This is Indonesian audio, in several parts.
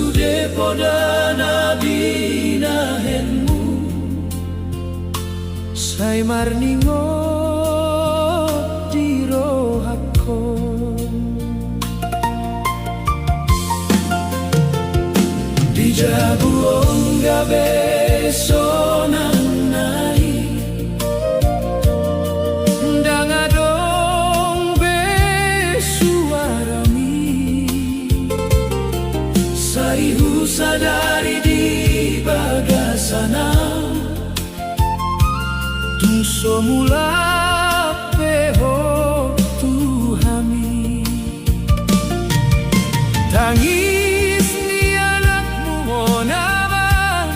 sude poda nabi nahenmu sai marningo di rohako di jabuong gabe sonang nai dangadong be suarami saihu sadari di bagasana tungso mula peho tuhami tangis ni anakmu monabang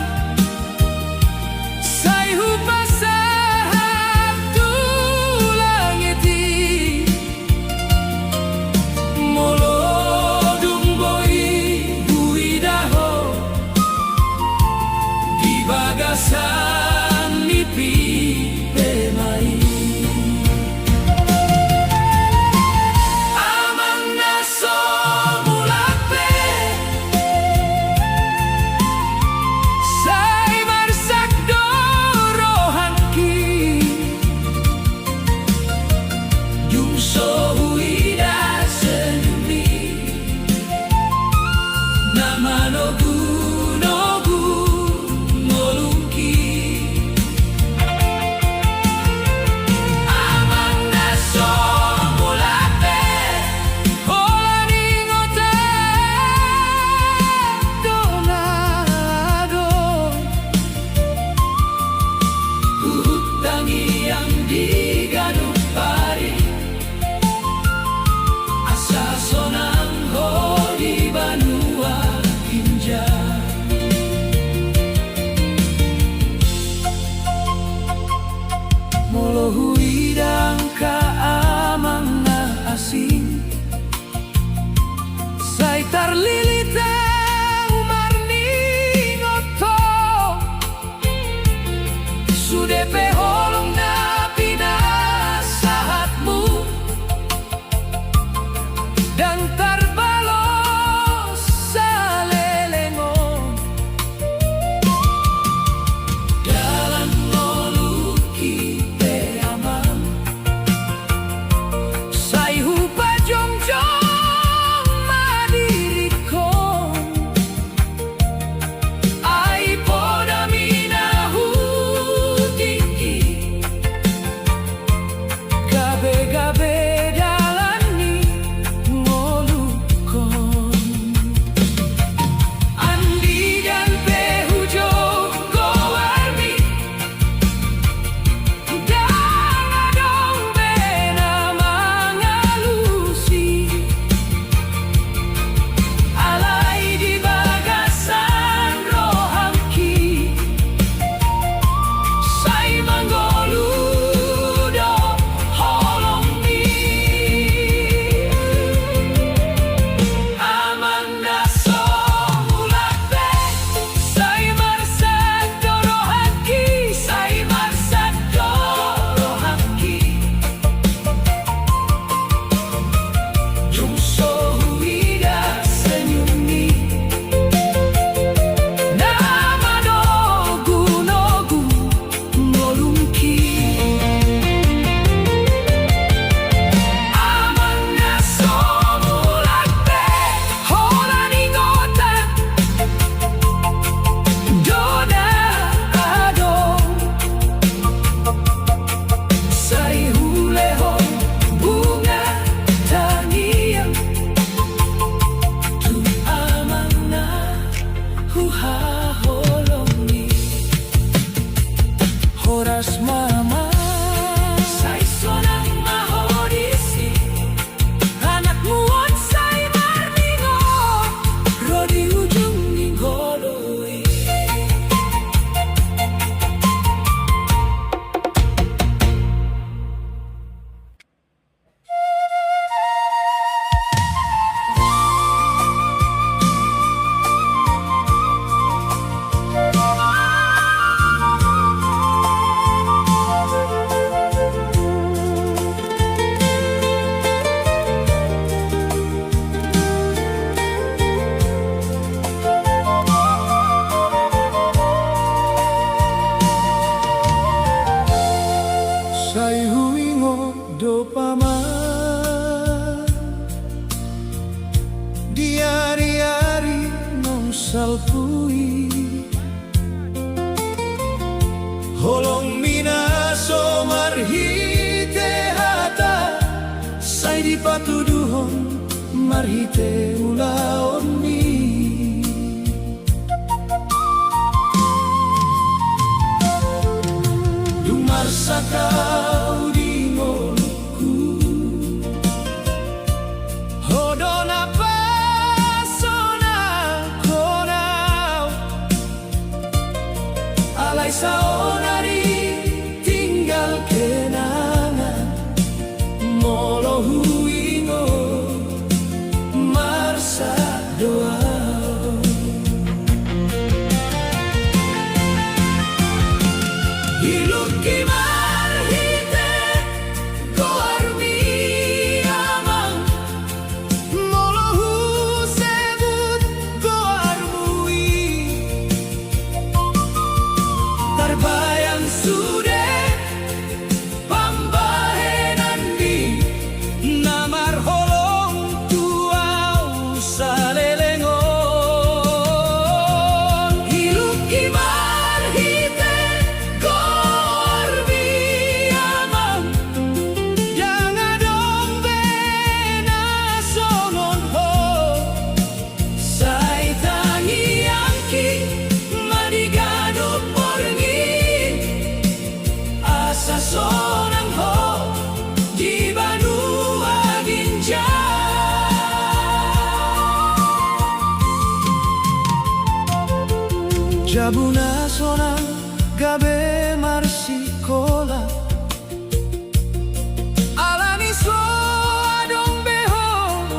saihu pasahat tu langiti molodung boi buidaho di bagasan nipi pemai te ulaon mi. Dumarsa kau di mulutku, hodona pasona konau, alay saonari tinggal kenangan, molo huingo marsa doa. Iluki marhite goarmi amang, molo hu sebut goarmui, tarbayang sude pambahenan di namar holong tuau salelengon. Iluki marhite goarmi amang, yang adong bena songon ho, say tangi angki madigano porngi, asa sonang ho di Banua Ginjang. Jabuna sonang gabe marsikola, alani so adong beho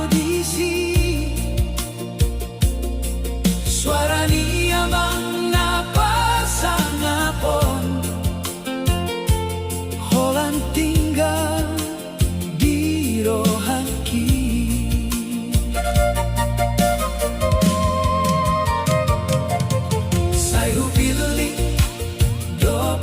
disi, suarani amang napasangapon, holan tinggal di rohaki. Say hupili do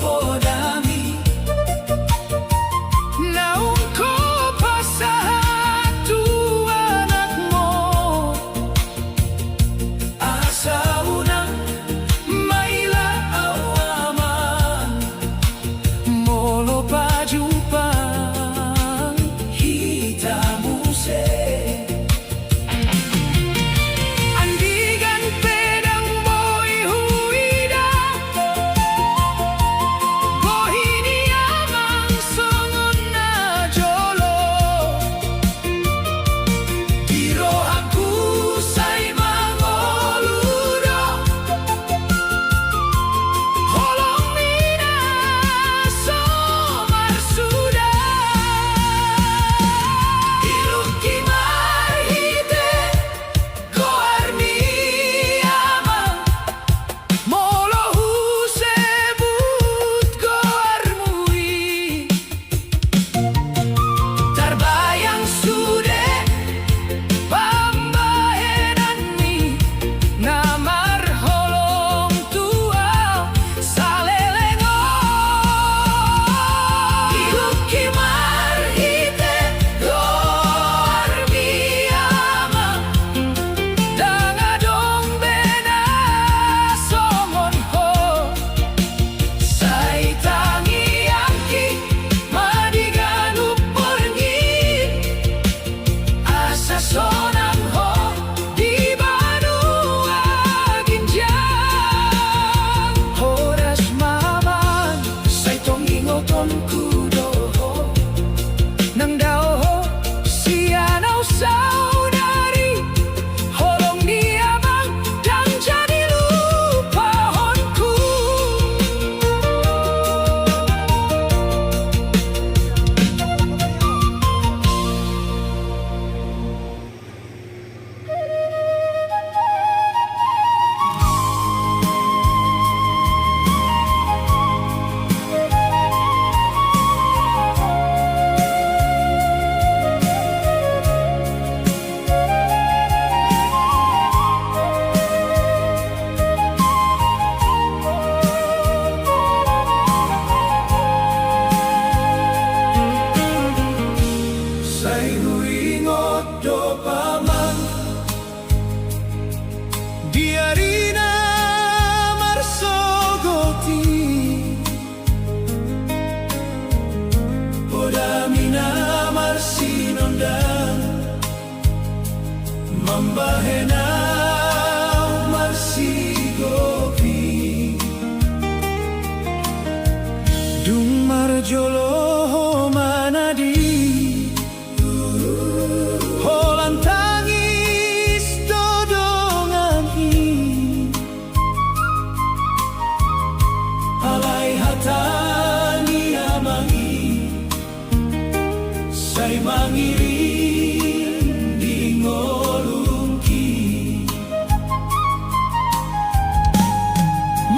jolo manadi holan tangis dodongan alai hatani amangi say mangiring di ngolungki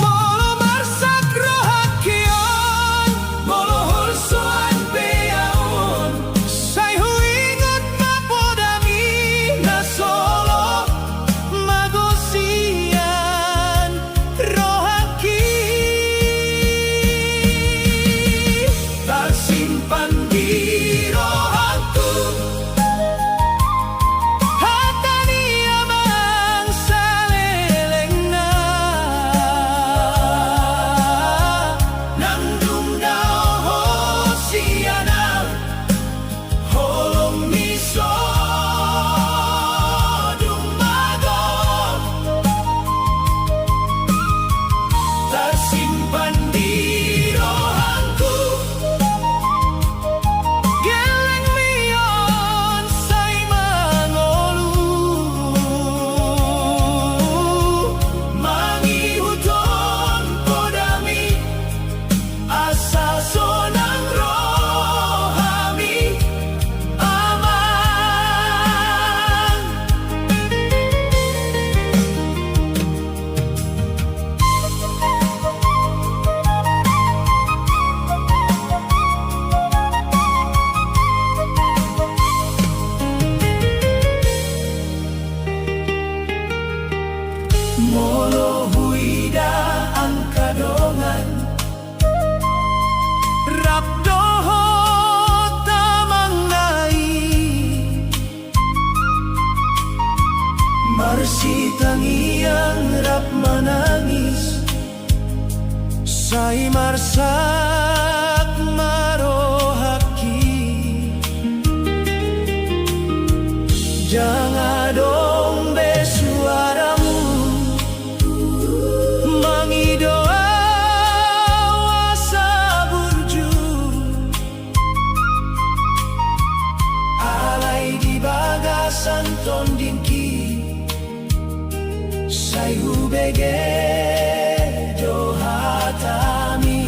molo marsak rohakion molo holsoan beaon say huingot mapodami na solo magosian rohaki tersimpan di rohaku hatani amang salelengna nangdung dao hosiana holong miso dumago tersimpan di rohanku geleng mion say mangolu mangihuton podami asa sonang rohami aman molo huida ang kadongan rapdoho tamang nai marsitang iyang rap manangis say marsak marohaki jangadong besuaramu mangidoa wasa burju alai di bagasan tondingki say hubege dohatami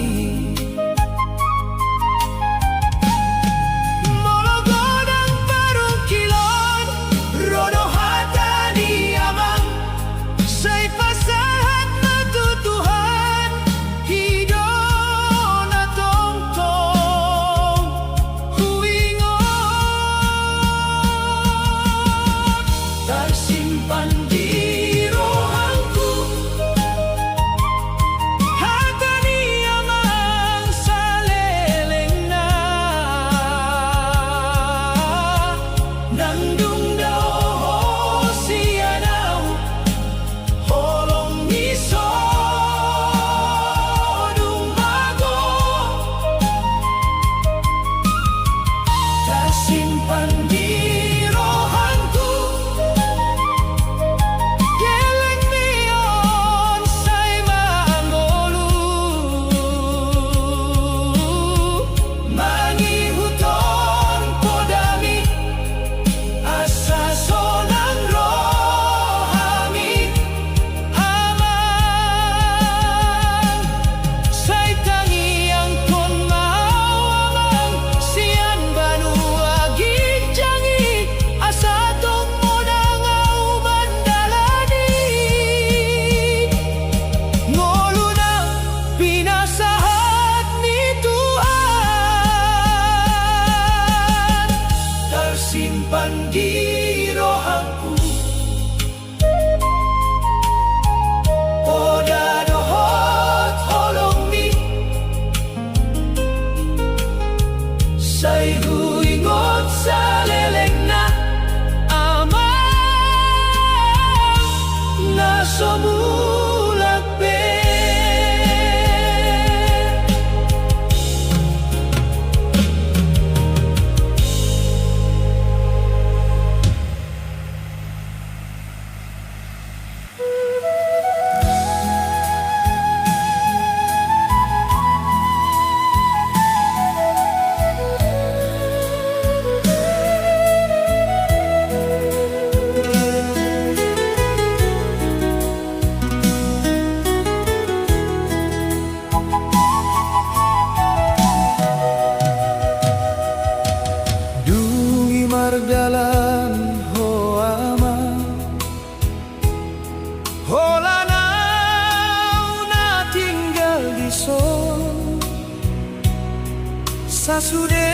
Sasude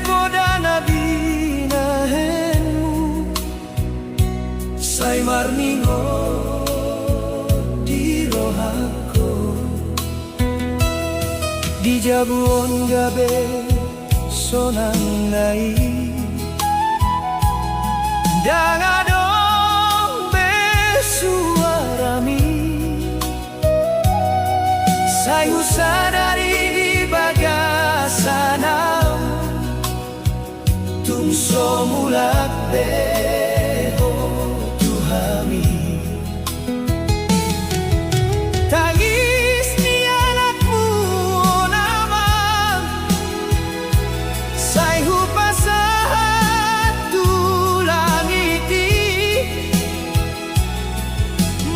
podana binahenmu Sai marningo di rohako Di jabuon gabe sonangai Dangadong besuarami Sai usadari di bagasanam Tungso mulak beho tuhami Tangis ni anakmu naman Sai hupasahat tulang iti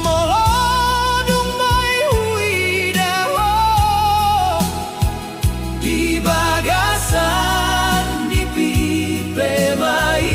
Molodong may huidaho Di bagasan di pipemai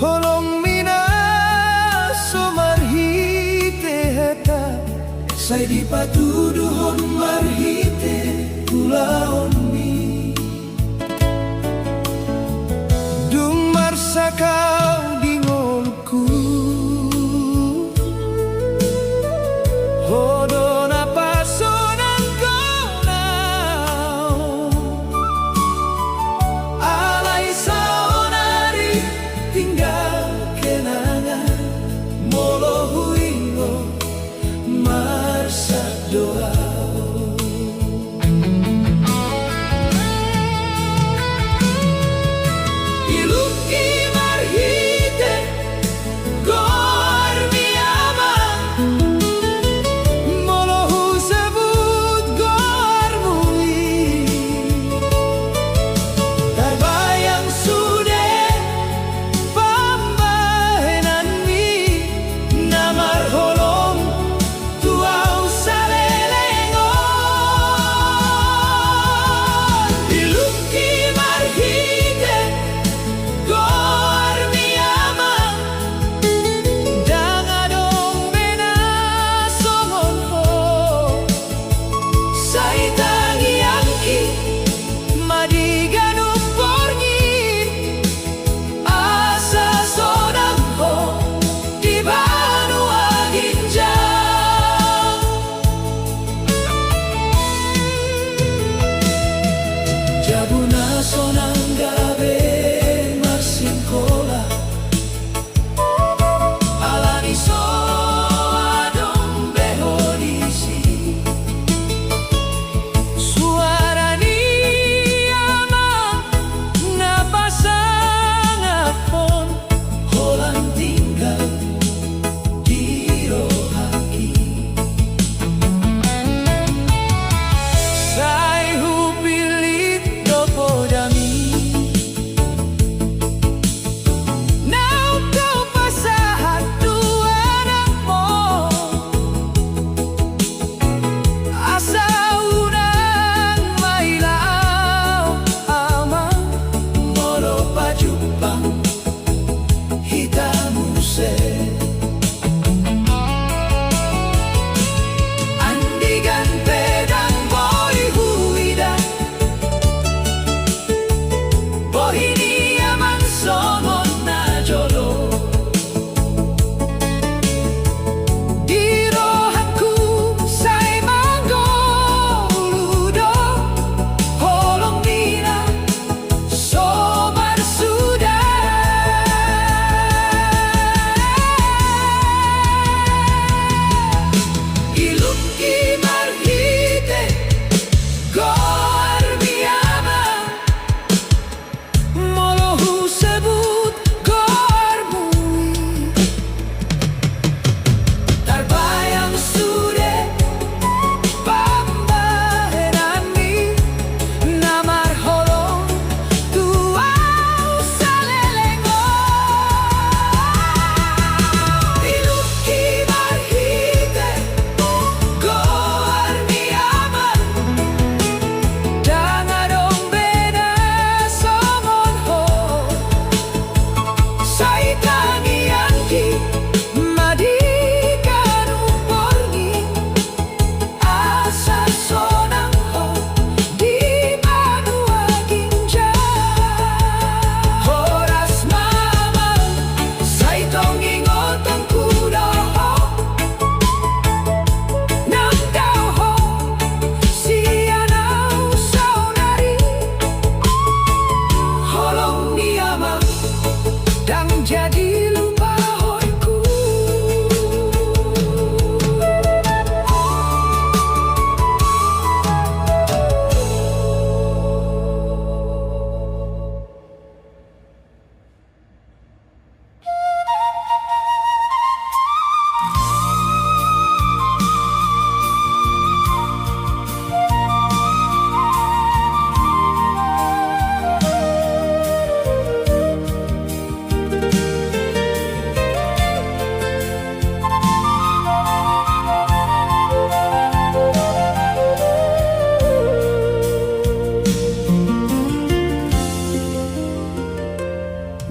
Holong mina somarhite heta sai di patuduhon marhite kulaon mi dung marsakau dingolku hodona pasonan konau alai saonari tinggal kenangan molo huingo marsa doa iluki marhite gor mi ama molo hu sebut gor muli terbayang sudah pambahenan mi namar holong tuau salelengon iluki marhite gor mi ama dangadong bena somon ho sai tangi angki madiganung porngi asa sodang ho di Banua Ginjang jabuna sonang gabe marsingkola alani so adong behodisi suarani ama napasang apon holang tinggal di rohaki sai hupilit dopo dami now kau pasahat dua anakmu asa unang mailaw ama molo pajupang hitamuse andigan pedang boy huida bohini aman somon na jolo di rohanku sai manggoludo holong mina somar sudah iluki marhite gor mi ama molo hu sebut gor mui terbayang sudah pambahenan mi namar holong tuau salelengon iluki marhite gor mi ama dangadong bena somon ho sai tangi angki madiganung porngi asa sonang ho di Banua Ginjang horas mama sai tongi ngotong kuda ho nang dau ho sianau saunari holong ni ama dang jadi lupa hoiku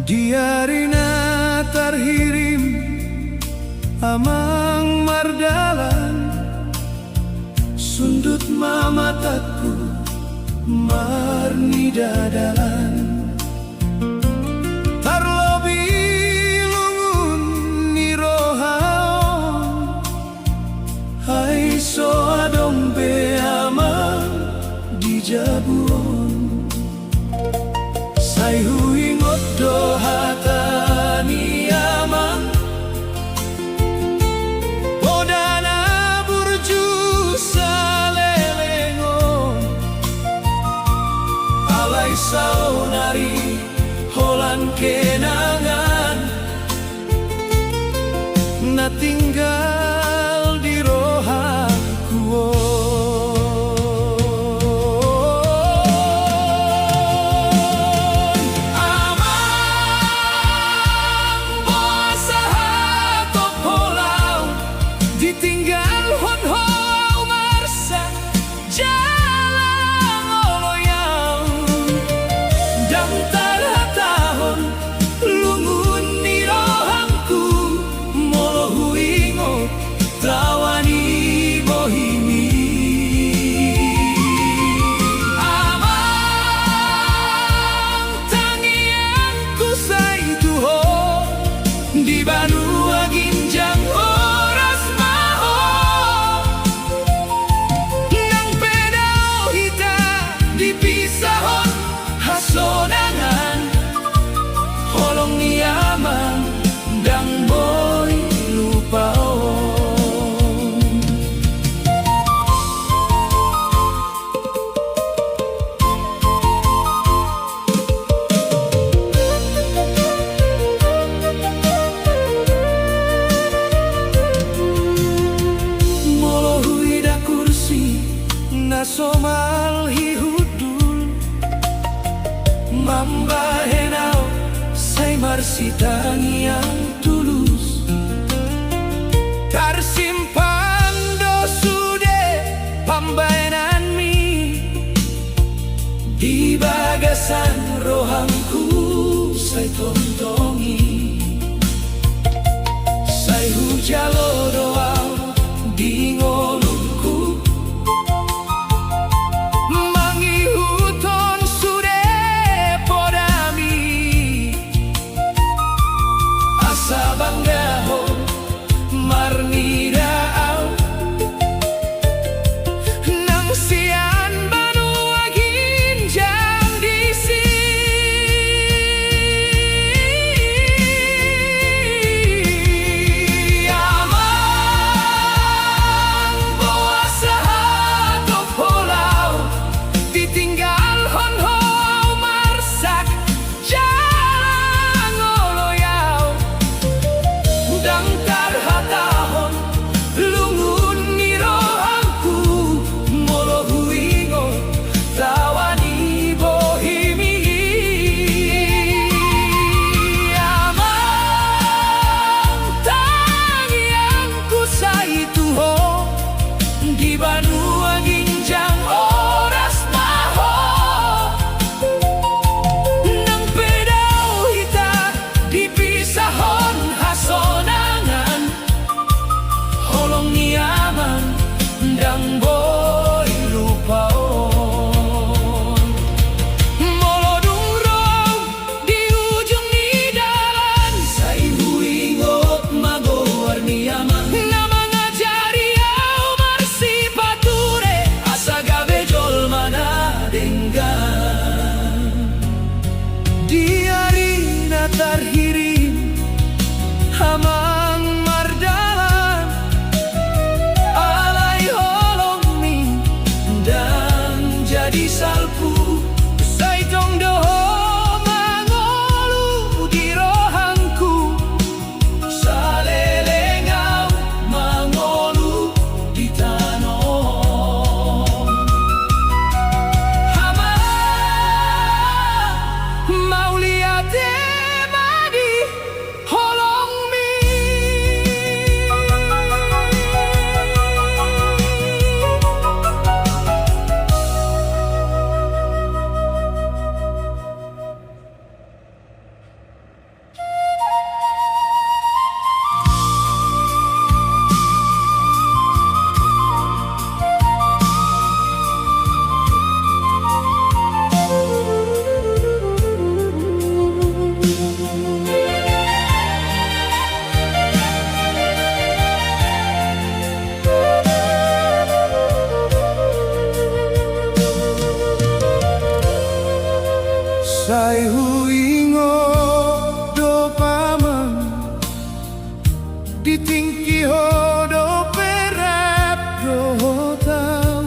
Diarina tarhirim amang mardalan sundut mamatatku marni dadalan tarlobi lungun ni rohaon hai so adong be amang di jabuon sai huingot dohatani amang podana burju salelengon alai saunari holan kenangan na tinggal di rohaku ditinggal hon ho marsa jalan oloyang dang tarhatahon lungun ni rohangku molo huingo trawani bohimi amang tangianku saituho di Banua Ginjang dipisahon hasonangan holong niamang dang boy lupaon molo huida kursi na somal hihu Mamba henao say marsitangi yang tulus tersimpan dosude pambainan mi di bagasan rohangku say tontongi say hujalo doang di ngolungku Sabanggaho marni daau nang sian Banua Ginjang disi amang boa sahato polau ditinggal hon ho marsak dang tarhatahon lungun ni rohangku molo huingo tawani bohimi amang tangianku saituho di Banua Ginjang oras maho nang pedao hita dipisahon hasonangan holong niaman dang boy lupaon molo dungrong di ujung ni dalan say huingot magowar niaman na mangajari au marsipature asa gabe jol mana denggan di arina tarhirim amang mardalan alai holong mi dan jadi salpu say tong doho mangolu di rohangku salelengau mangolu di tanon hama mau lihat madi holong mi di tinggi hodo perap doho tau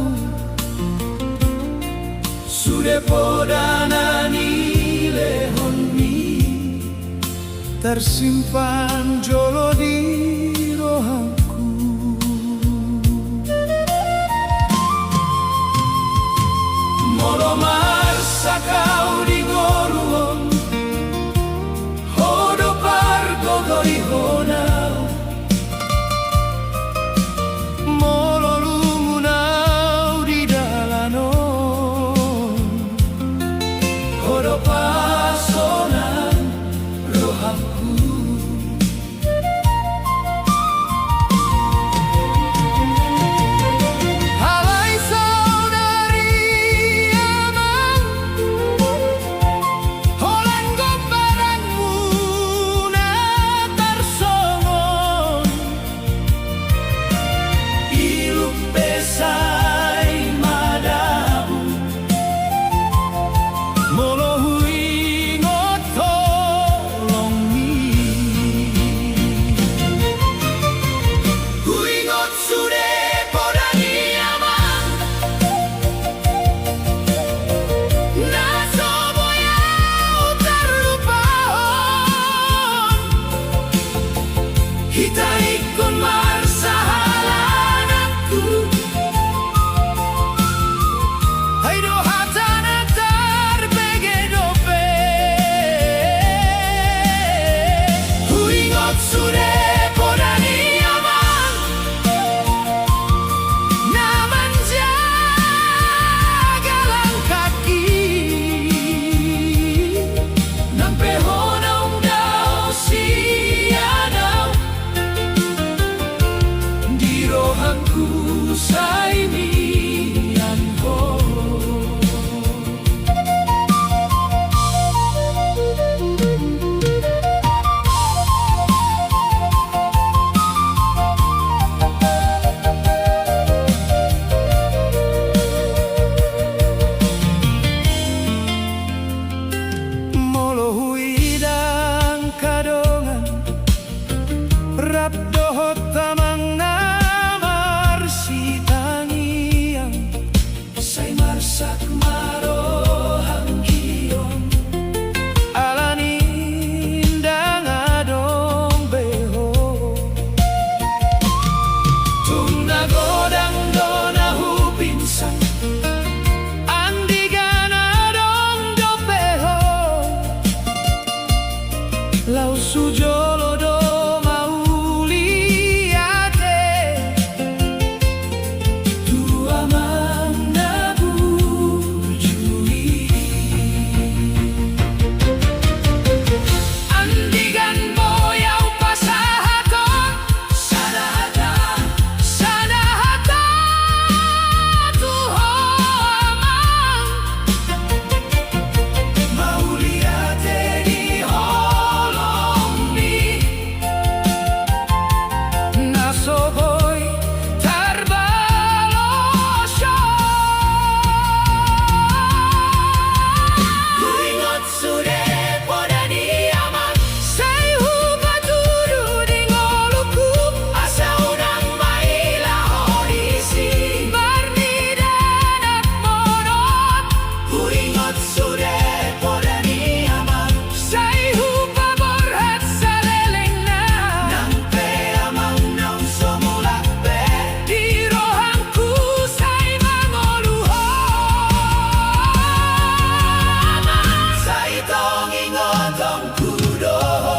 sude podanani lehonmi tersimpan jolo di rohanku. Molo marsa kau di goruon hodo pargo gori honau molo lumunau di dalanon hodo pasonan rohanku. Halai saudari amang holan gombaranmu natar songon iluk pesai madabu molo huingot tolongi huingot sude podani amang naso boyau terlupaon kita ikut marsa halananku haido hatana terbegedope huingot sude podani amang naman jaga langkaki nampe honau dao sianau di rohanku saimianho. Molo huidang kadongan rap dohot tamang namar si tangiang say marsak marohang giong alanindang adong beho tungna godang dona hupinsan andigan adong dopeho lau sujolo do mauliate tua manda bujui andigan boyau pasahaton sanahata sanahata tuho amang mauliate di holongni nasoboy tarbalosyo huingot sude podani amang say hupaturu di ngoluku asa unang maila hodisi barni danak monot huingot sude podani amang say hupa borhat saleleng na nampe amang naung somulak be di rohanku say mangoluho amang say tong ingotong kudoho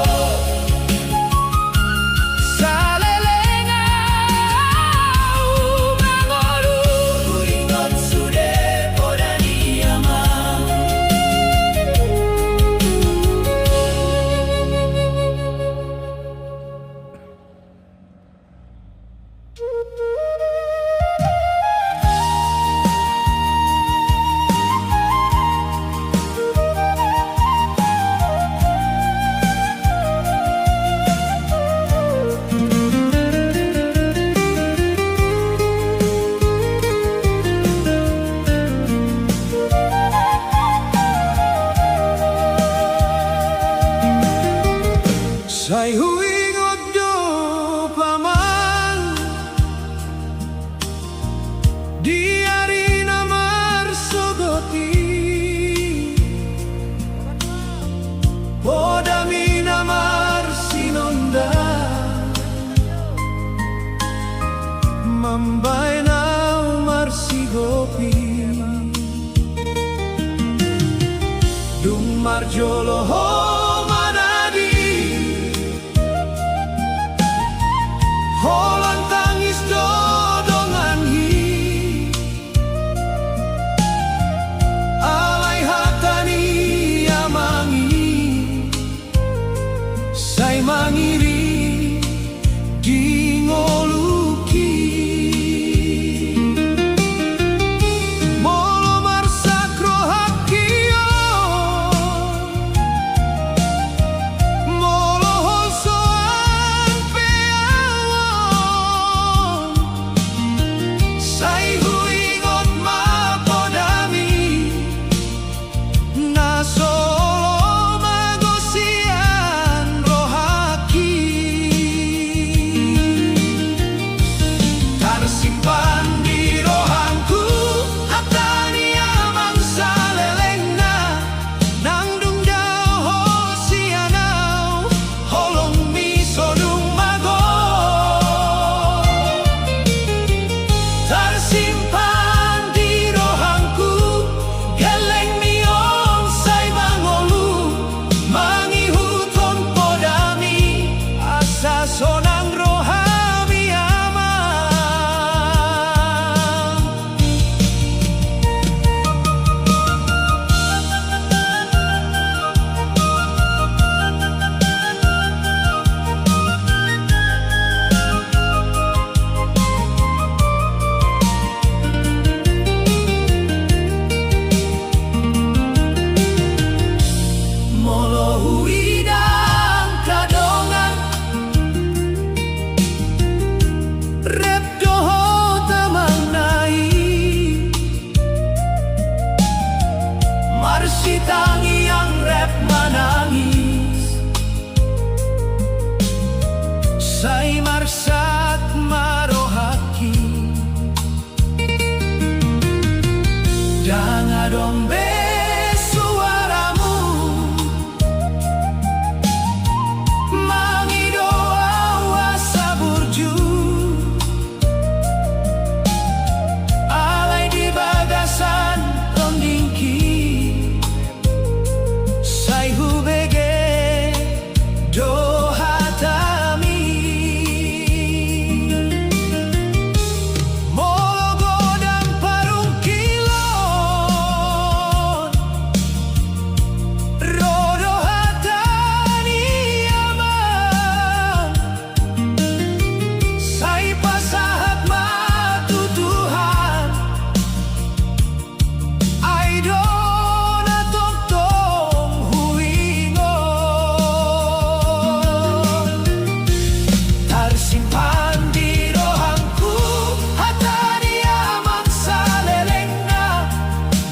saleleng au mangolu huingot sude podani amang. Say huingot do Marjolo manadi Holan tangis dodongan hi Alay hatani amangi Say mangiri dingoluki Molo marsakro hakio Molo hosoan peawon Say huingot mapodami Na solo magosian rohaki Tersimpan di rohangku Hatani amang salelengna Nangdung dao hosianau Holong misodung mago Tersimpan di rohangku Geleng miong say mangolu Mangihuton podami Asa sonang rohami amang Molo huidang kadongan Rep doho tamang nai Marsitangi yang rep manangis Say marsat marohaki Dangadong be suaramu Mangido awas saburju Alay di bagasan tondingki Say hubege dohatami Molo godang parung kilon Rodo hatani amang Say pasahat matutuhan Ay doon na tongtong huingon Tersimpan di rohangku Hatani amang salelengna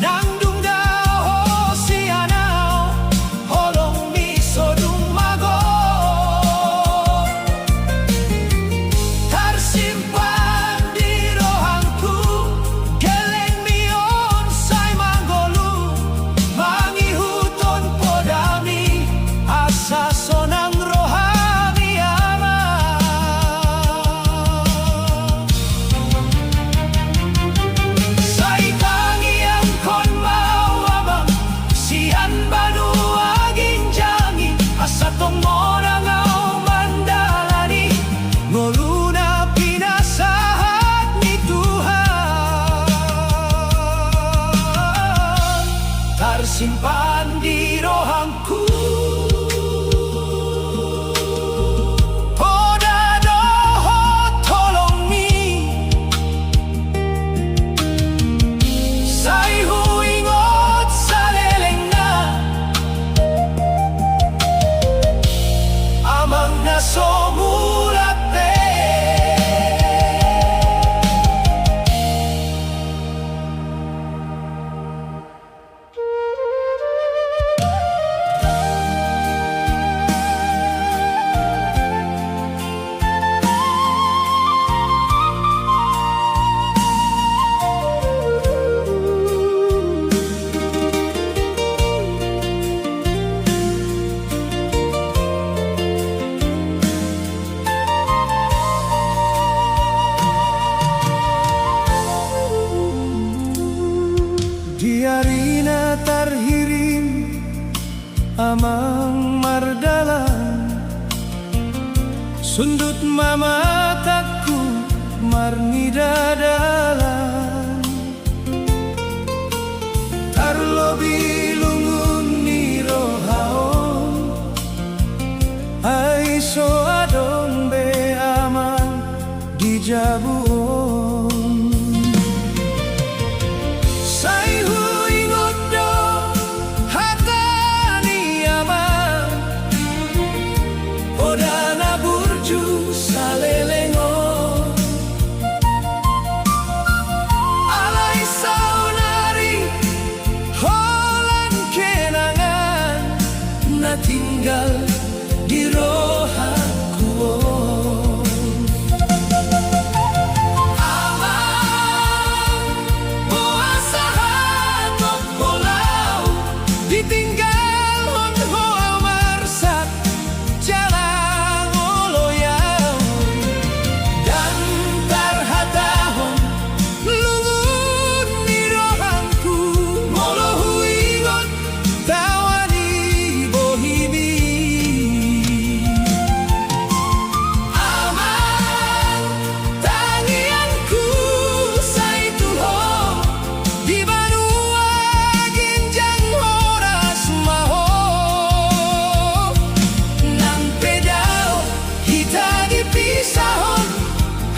Nangdung dao hosianau Holong misodung mago Tersimpan di rohangku Geleng mion say manggolu Mangihuton podami Asa sonang rohami amang Say tangiang kon mau amang Sian banu aging jangi Asa tong morangau mandalani Ngoluna pinasahat ni Tuhan Tersimpan di rohangku Poda doho tolong mi Say huingot salelengna Amang nasomulate sundut mamataku marni dadalan tarlobi lungun ni rohaon ai so adong be aman di jabuon sai hu ingot do hatani aman odana burju salelengo alai saunari holan kenangan na tinggal di rohaku. Aman puasa hanok pulau ditinggal hon hoa marsat jalan oloyau dan tarhatahon lungun ni rohangku molohu ingon tawani bohimi. Aman tangianku sai tuho di banua ginjang horas maho nang pedao kita dipisahon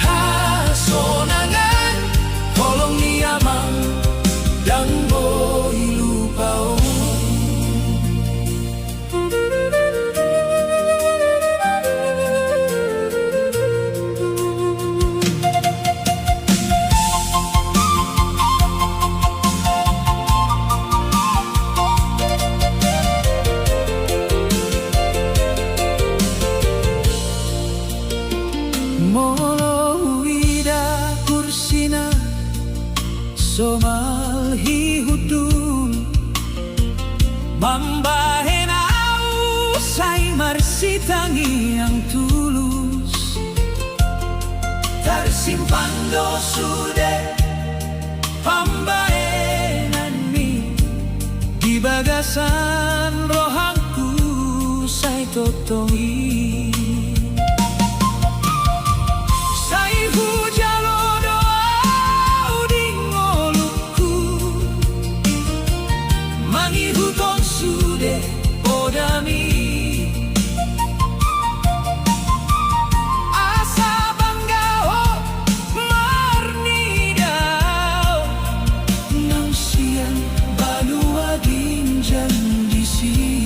hasonangan tolong ni amang dan boy lupaon. Molo ida kursina somal hi hudum mambahen au sai marsitangi yang tulus tersimpan do sude pambahenan mi di bagasan rohangku sai totongi. Sai hujalo doa di ngoluku mangi huton sude odami asa banggao marni dao nang siang balua ginjang di sini.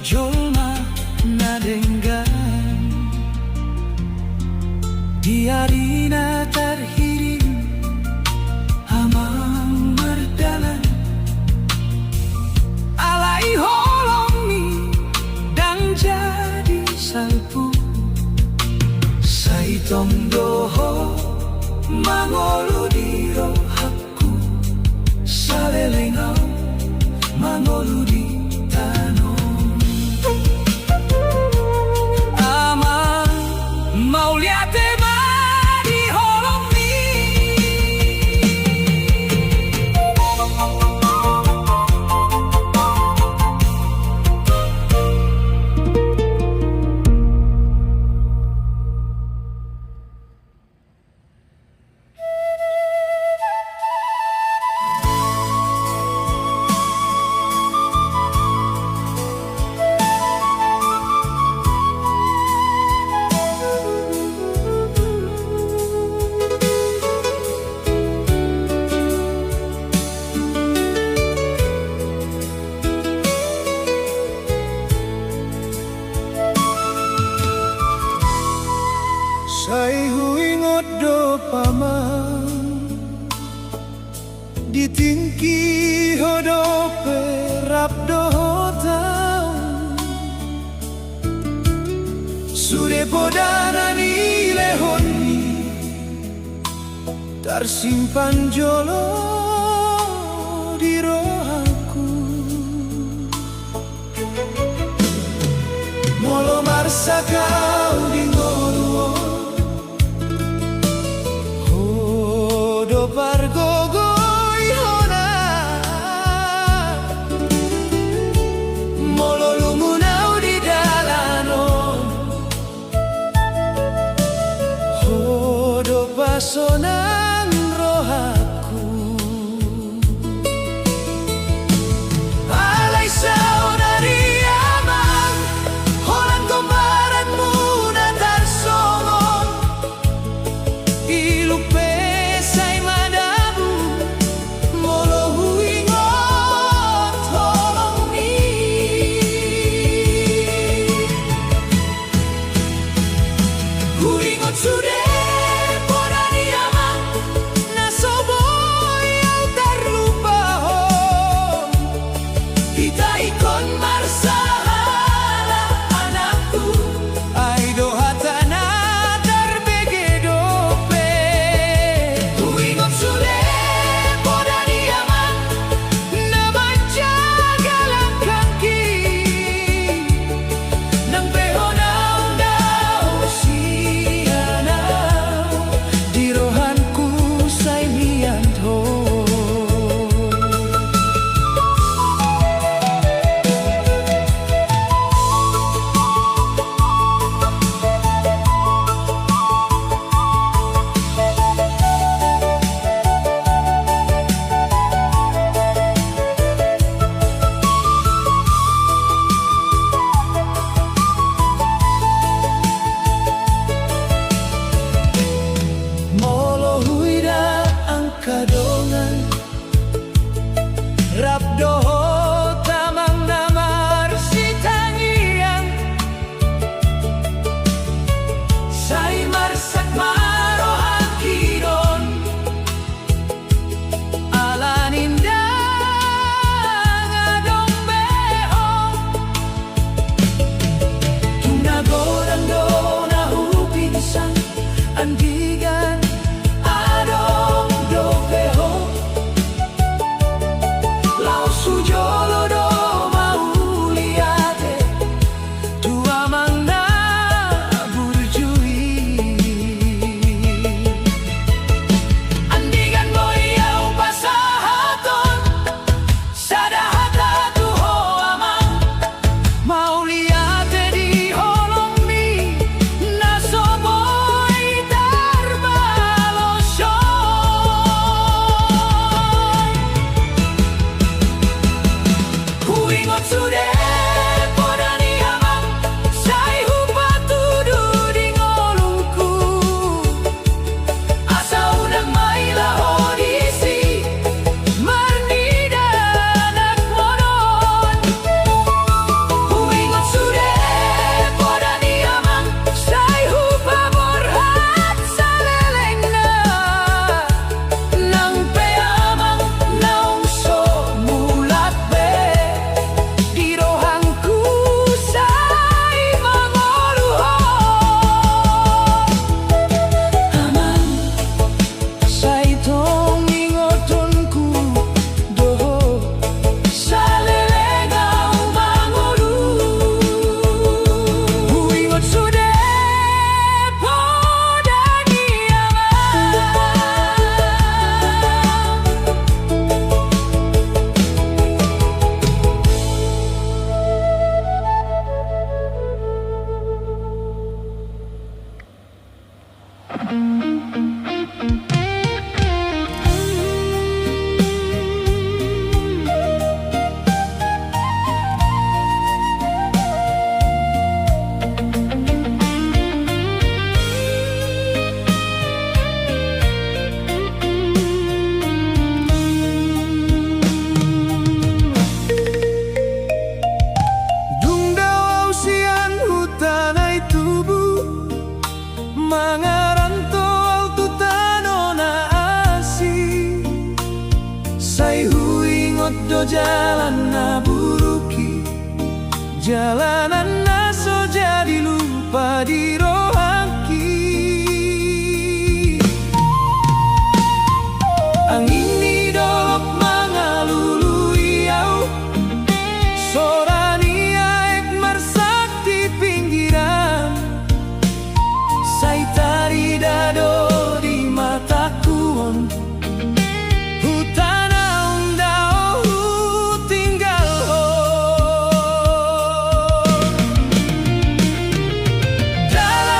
Jolma nadenggan diarina terhiring amang merdalan alai holongi dan jadi salpu saitong doho mangolu di rohaku salelengau mangolu di tanong. Aman mau lihat di holong mi Sepodana ni lehoni tersimpan jolo di rohaku. Molo marsa kau di ngoluo hodo pargogo ihona. Molo lumunau di dalano hodo pasonan rohaku. Alay saudari amang holan kombaranmu natar songong ilupe say madabu molo huingot tolong ni. Huingot sudah kadongan rabdoho tamang namar si tangiang say marsak marohan kidon alanindang adong beho tunagoran do na hupinsan andigan sujolo do mauliate tua mangna burjui andigan boyau pasahaton sadahata tuho amang mauliate di holong mi naso boy tarbaloso. Huingot sudah podani amang say hupatudu di ngolungku asa unang may lahodisi marnida anak monon. Huingot sudah podani amang say hupaborhat sa lelengna nang peamang naung so mulat be di rohangku say mangoluhon. Amang say tong ingotonku doho sa lelengaw mangolu. Huingot sudah podani amang. Dungdaw sian hutanay tubuh mangaranto altutano na asi say huingot do jalan na buruki jalanan na so jadi lupa. padirohangki. Angin ni dolok mangaluluiau, sorani aek marsak di pinggiran. Sai tari dado di mataku, hutan aung dao tinggal ho. Dalam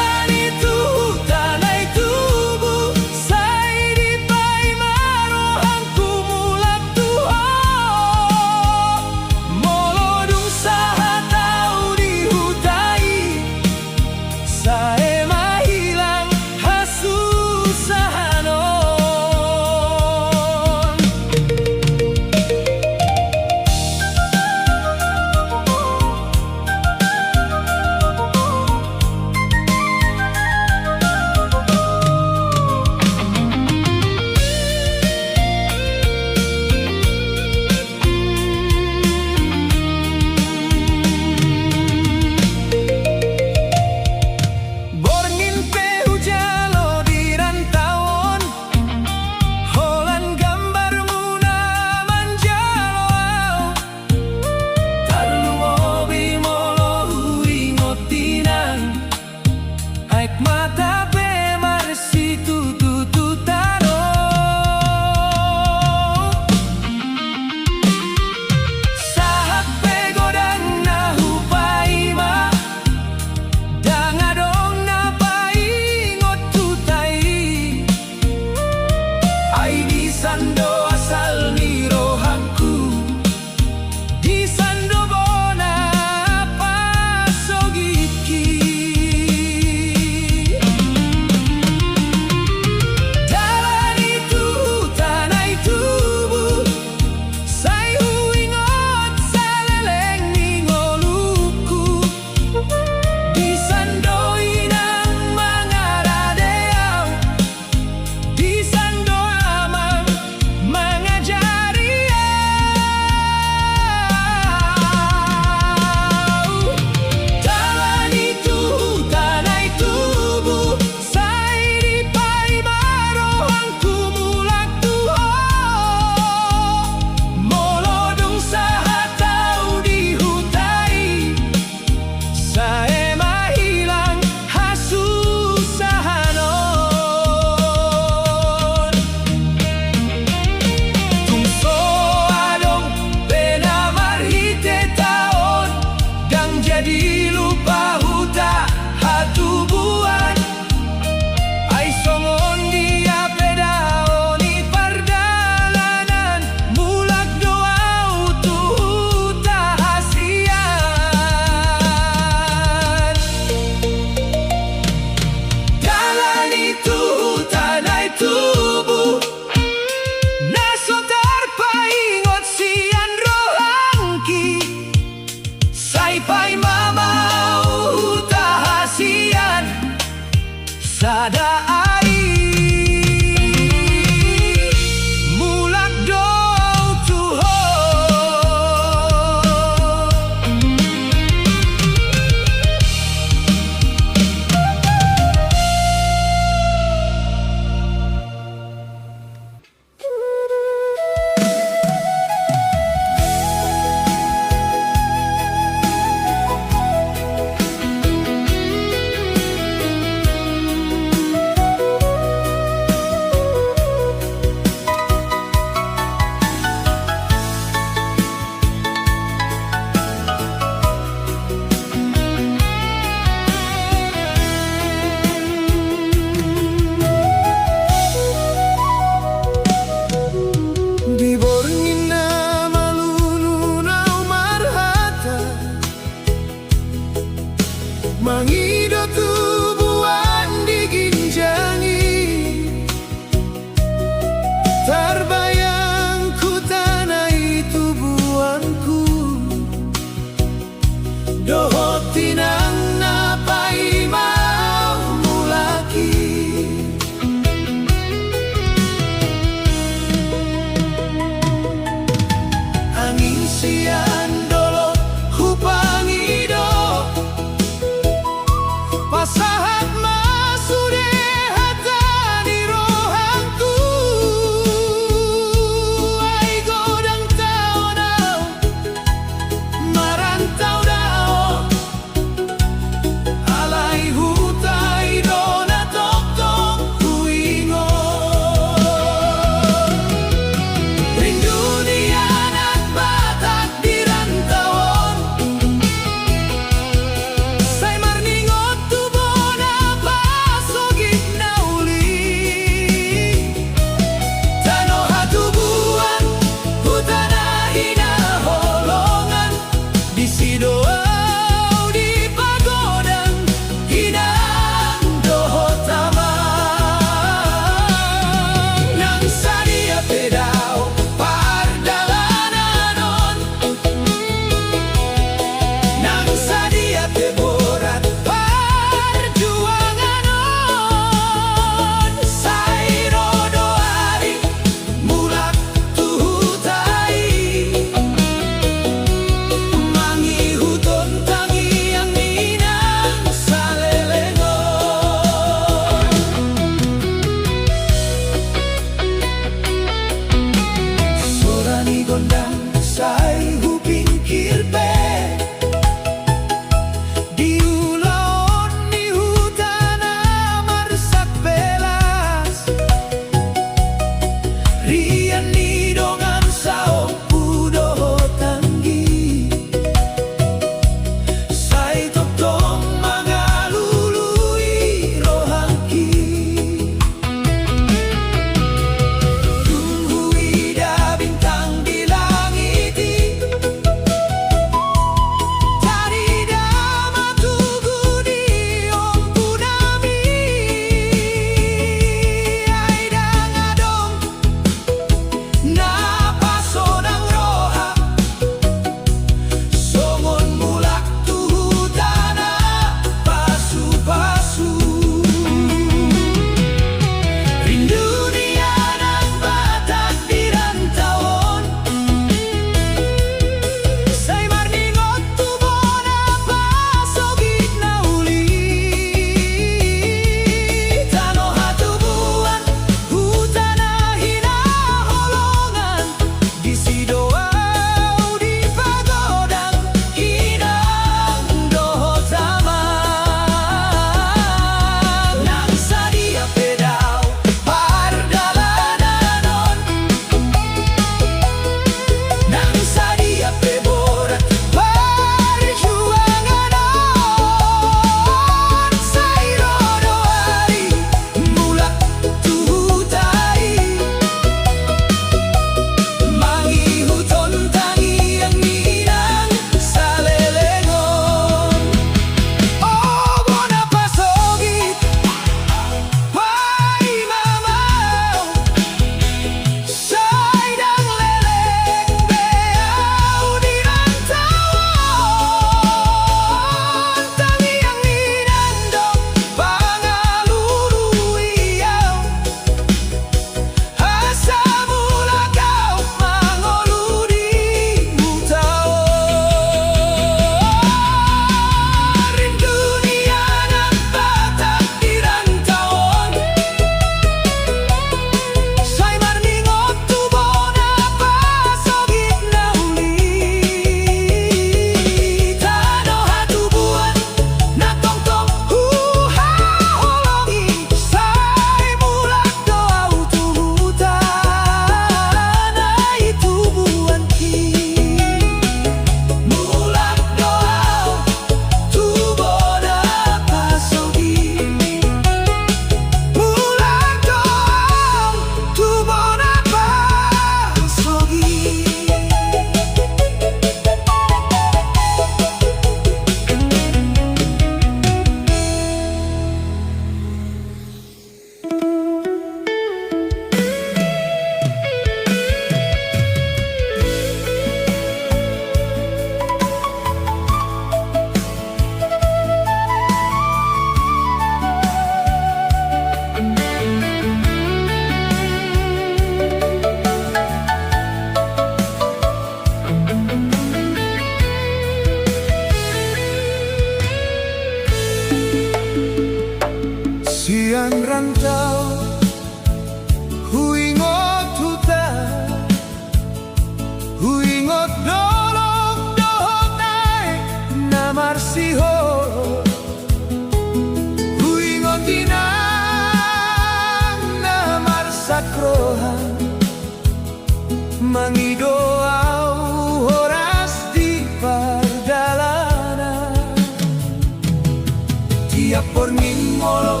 Borngin molo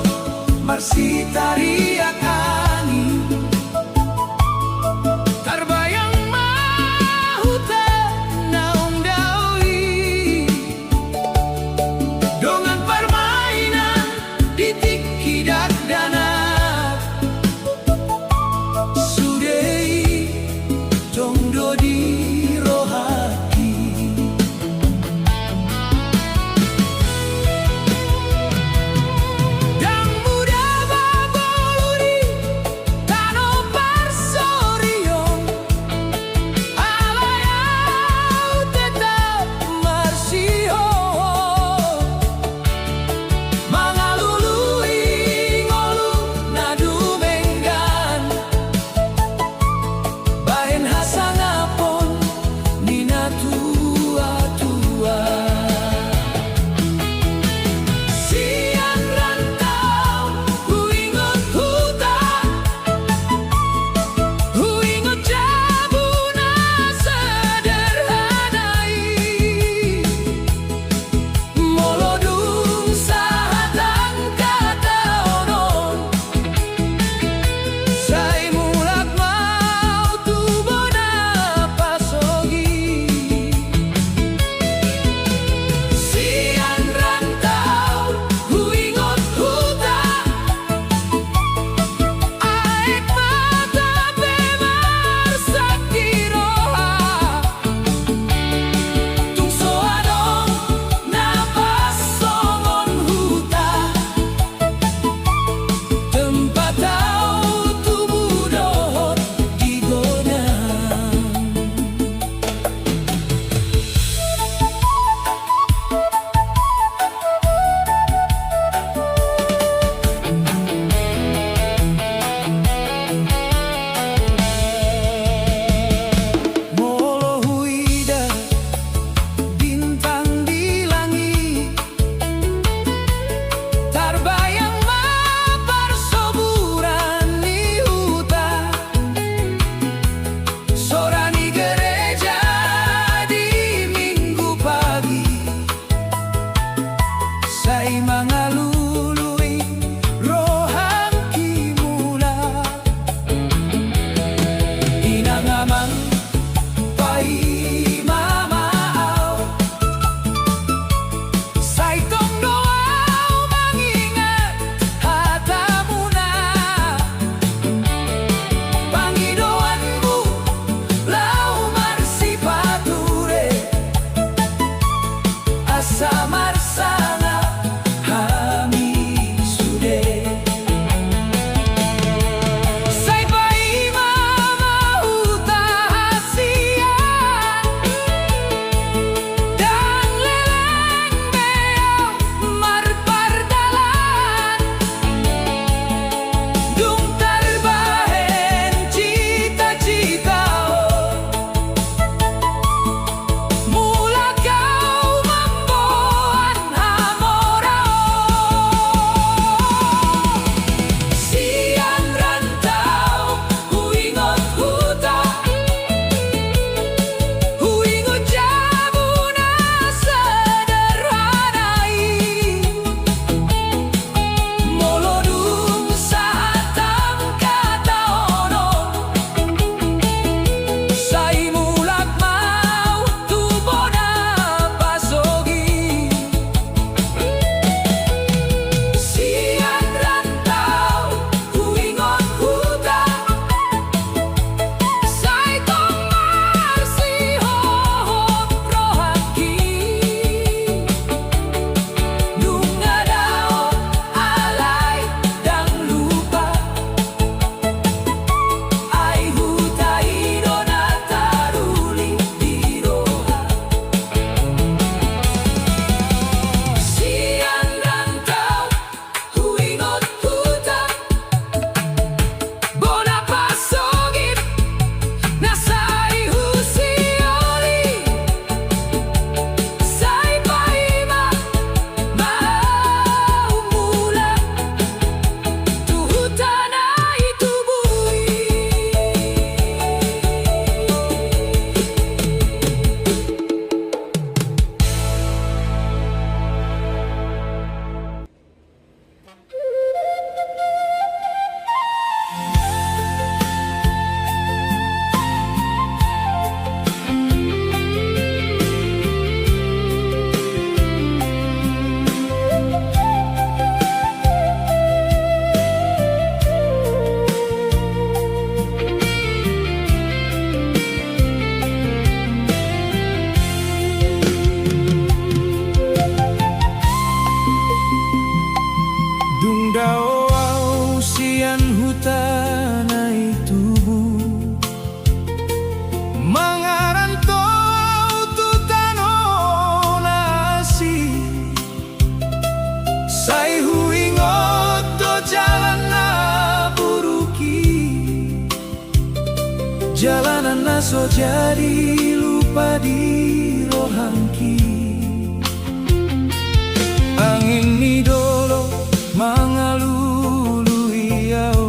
marsitariakani tarbayang mahuta naong dawi dongan permainan ditik hidak danak sudei tongdo di rohaki dang muda babolu di hutanai tubuh mangarantau tu tano nasi sai huingot to jalan na buruki jalanan naso jadi lupa di rohangki angin ni dolo mangalului au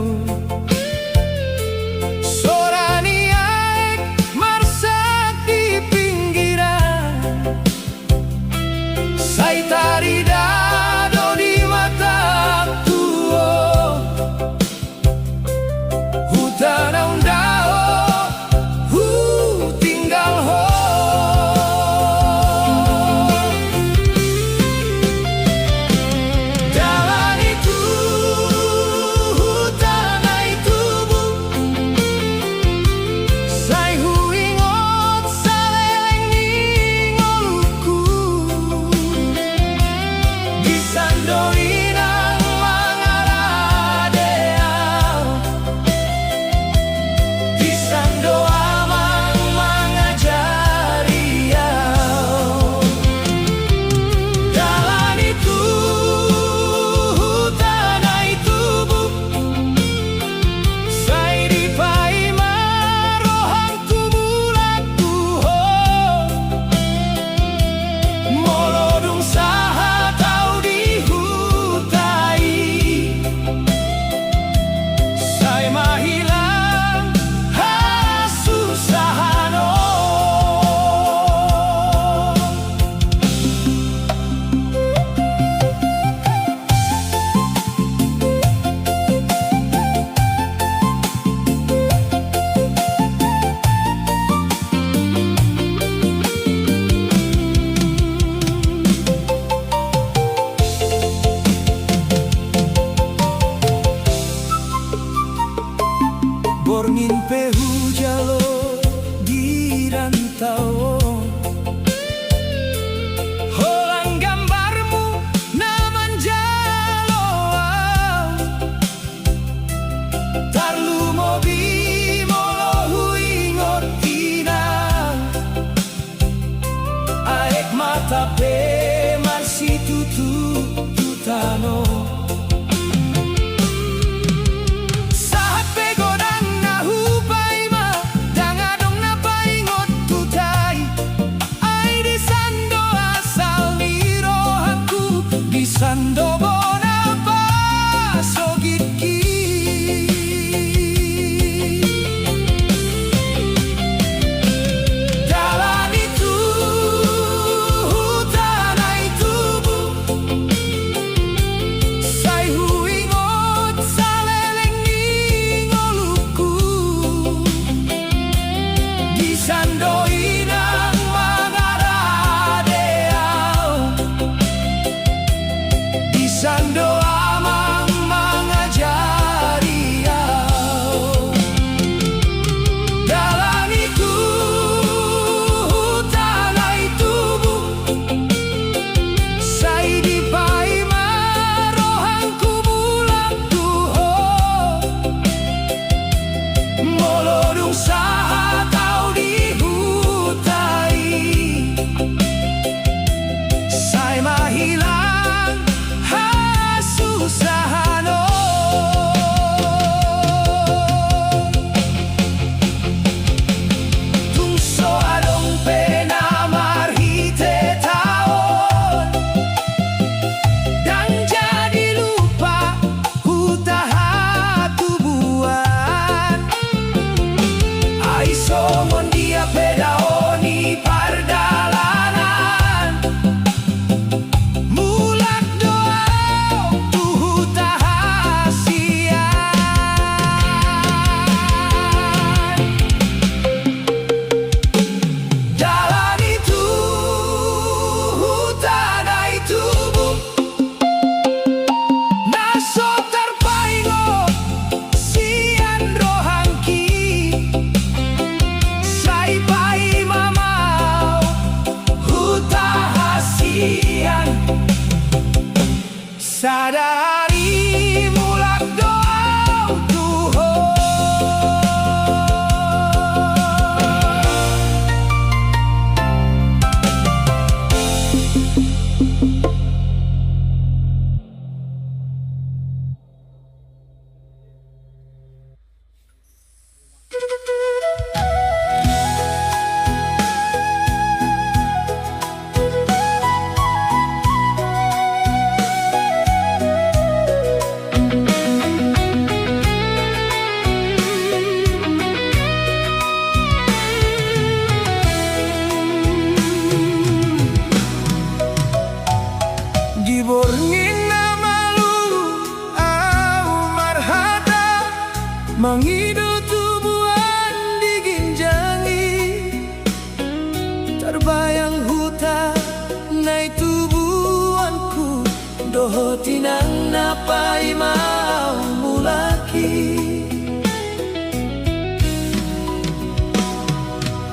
sorani aek marsak di pinggiran sai tari dado di mata tuo hutan undao tinggal ho Borngin pehu jalo di rantau holang gambarmu naman jalo tarlu mobi molo huingot tina aek mata pe marsi tutu tutano Mangido tubuhan diginjangi, terbayang huta nai tubuhanku, doho tinang napai mau mulaki.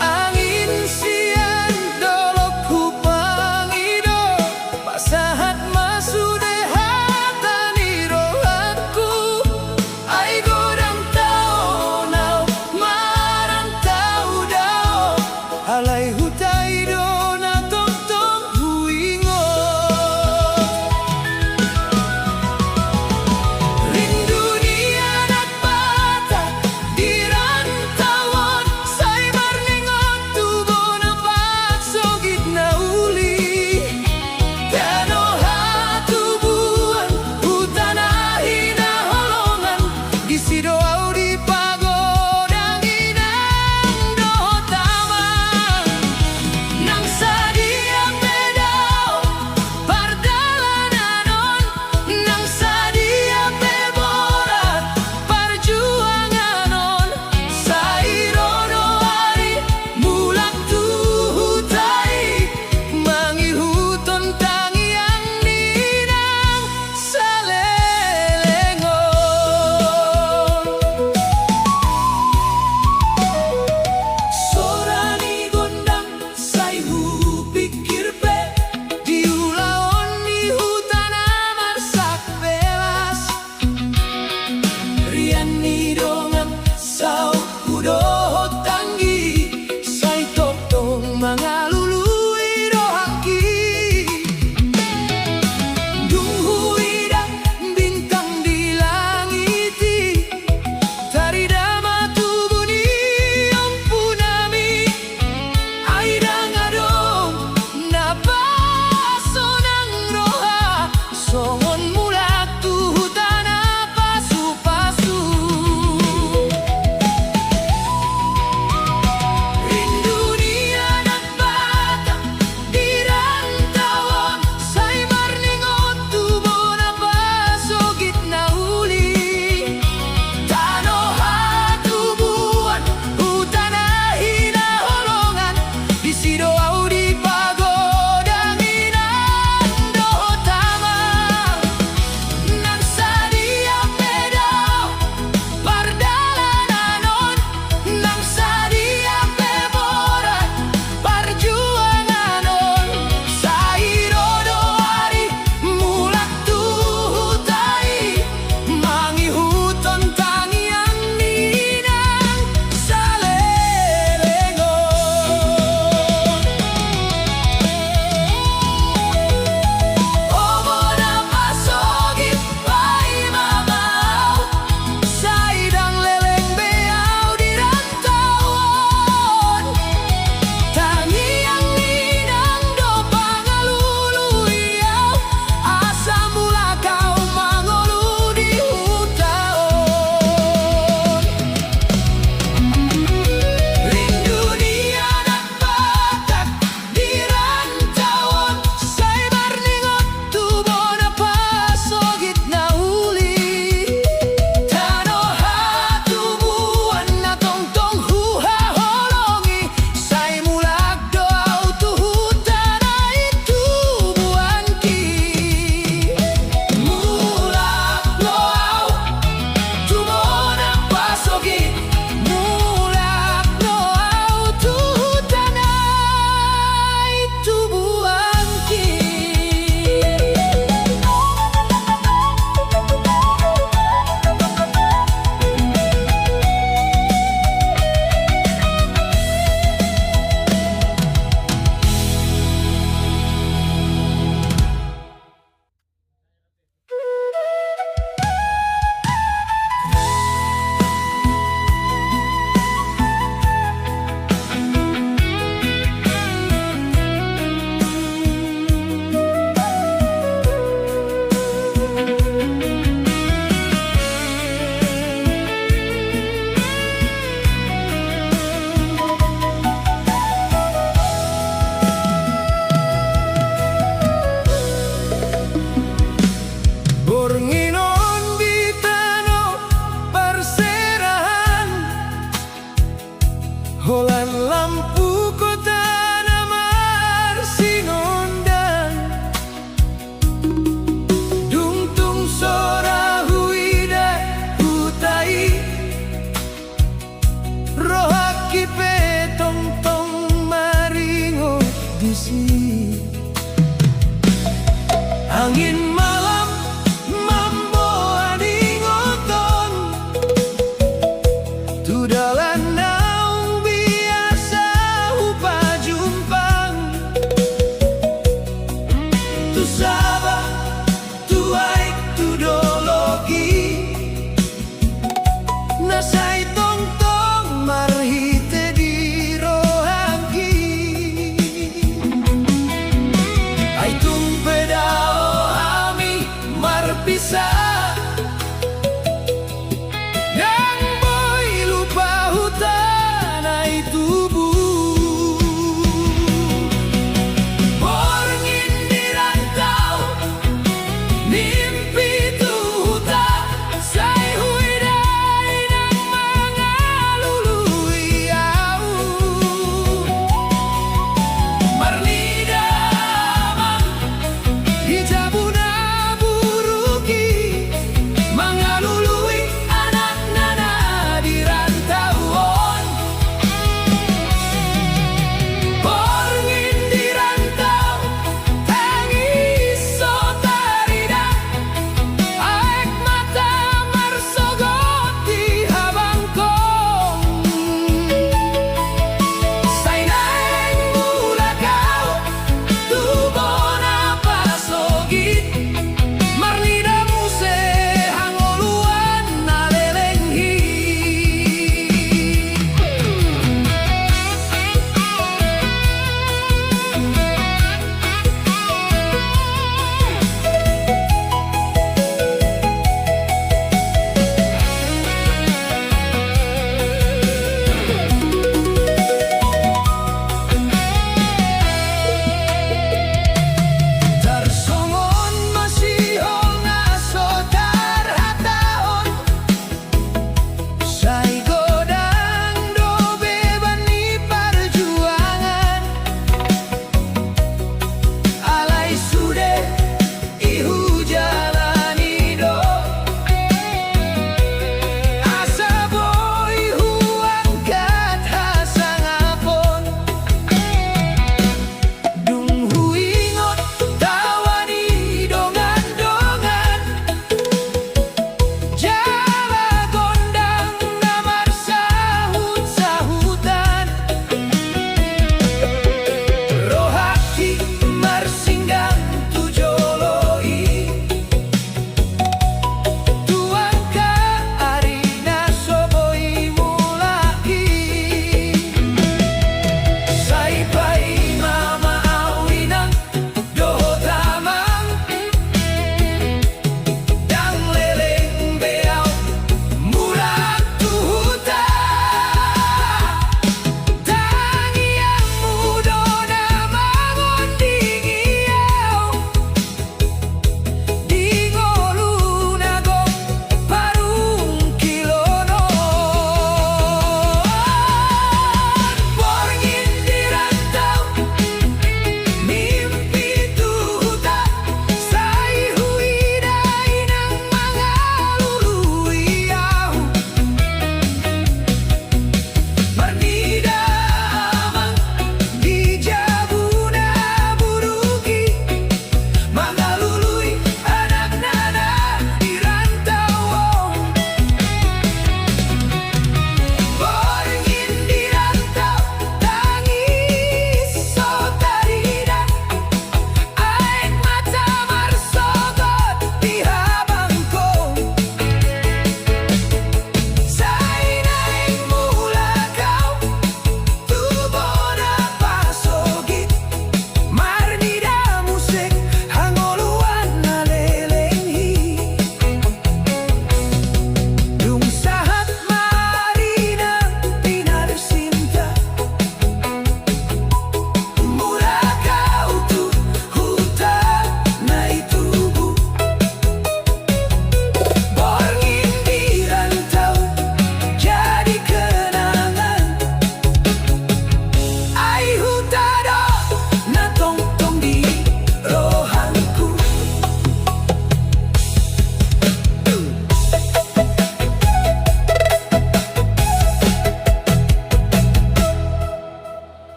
Angin sian dolok ku pangido, pasahat masude hatani rohaku, ai godang tao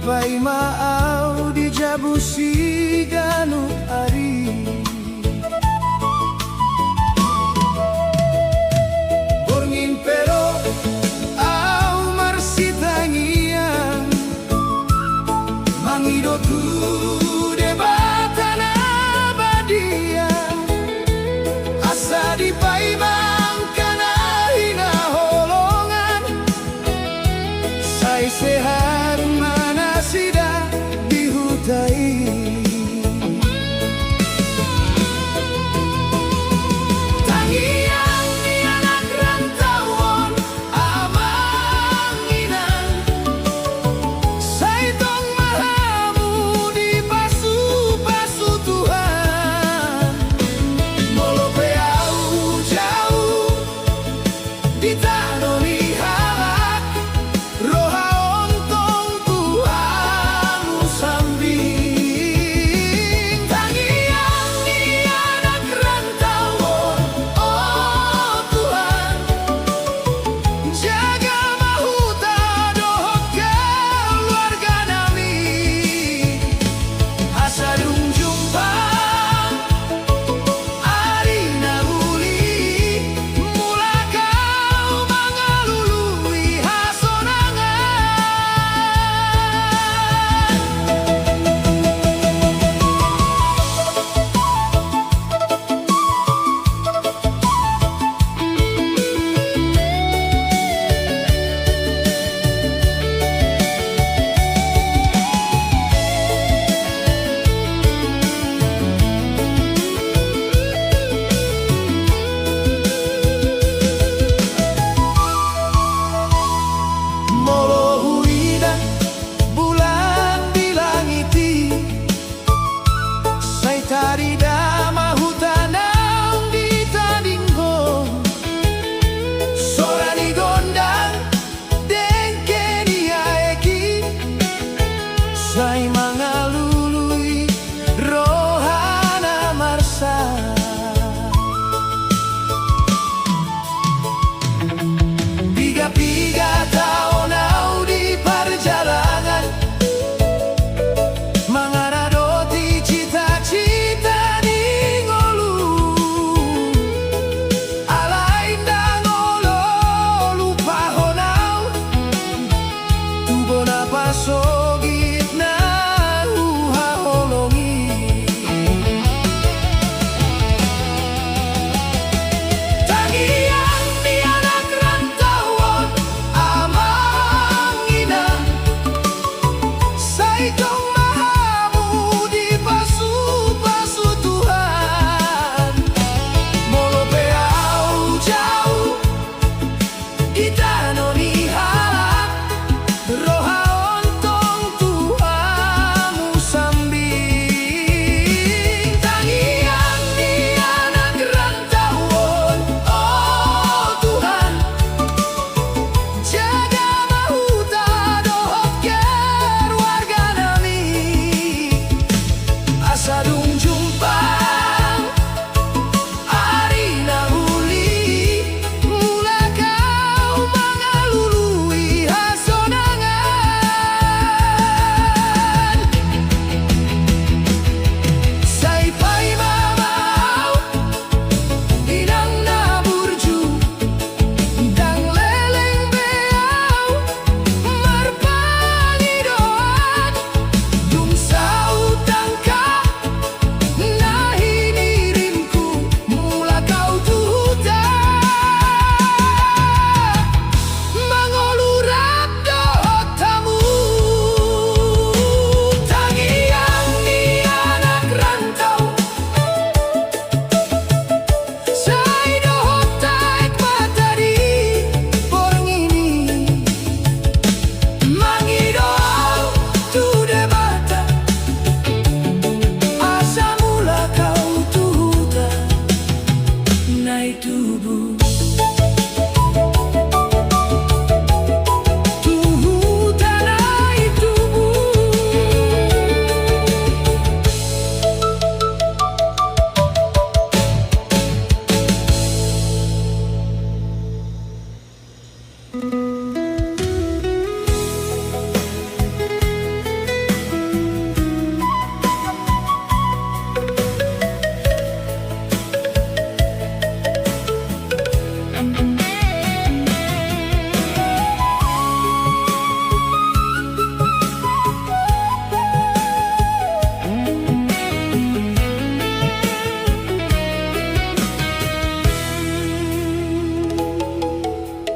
Pai maau di jabusi ganut ari Borngin pero au marsitangian Mangidoku debatan abadia Asa di pai mangkana hina holongan Sai sehat mana sida dihutai Tangiang ni anak rantauan amanginan Sai tong mahamu di pasu-pasu Tuhan Molope au jauh di tanoni halak Roha ontong Tuhanmu sambing Tangiang ni anak rantauan oh Tuhan Jaga mahuta dohok keluarga nami Asadung jumpa ari nahuli Mula kau mangalului hasonangan Molo huida bulan di langiti Sai tarida mahuta naung di tadinggo Sora ni gondang dengke di aeki Sai mangalului rohana marsa Piga-piga tahun au di perjalanan Mangaradoti cita-cita di ngolu Alain dan ngolo lupa honau Tubona pasogit na uha holongi Tangiang ni anak rantauan amangina Sai tong mahamu di pasu-pasu Tuhan Molope au jauh di tanoni halak Roha ontong Tuhanmu sambing Tangiang ni anak rantauan oh Tuhan Jaga mahuta dohok keluarga nami Asadung jumpa ari nahuli Mula kau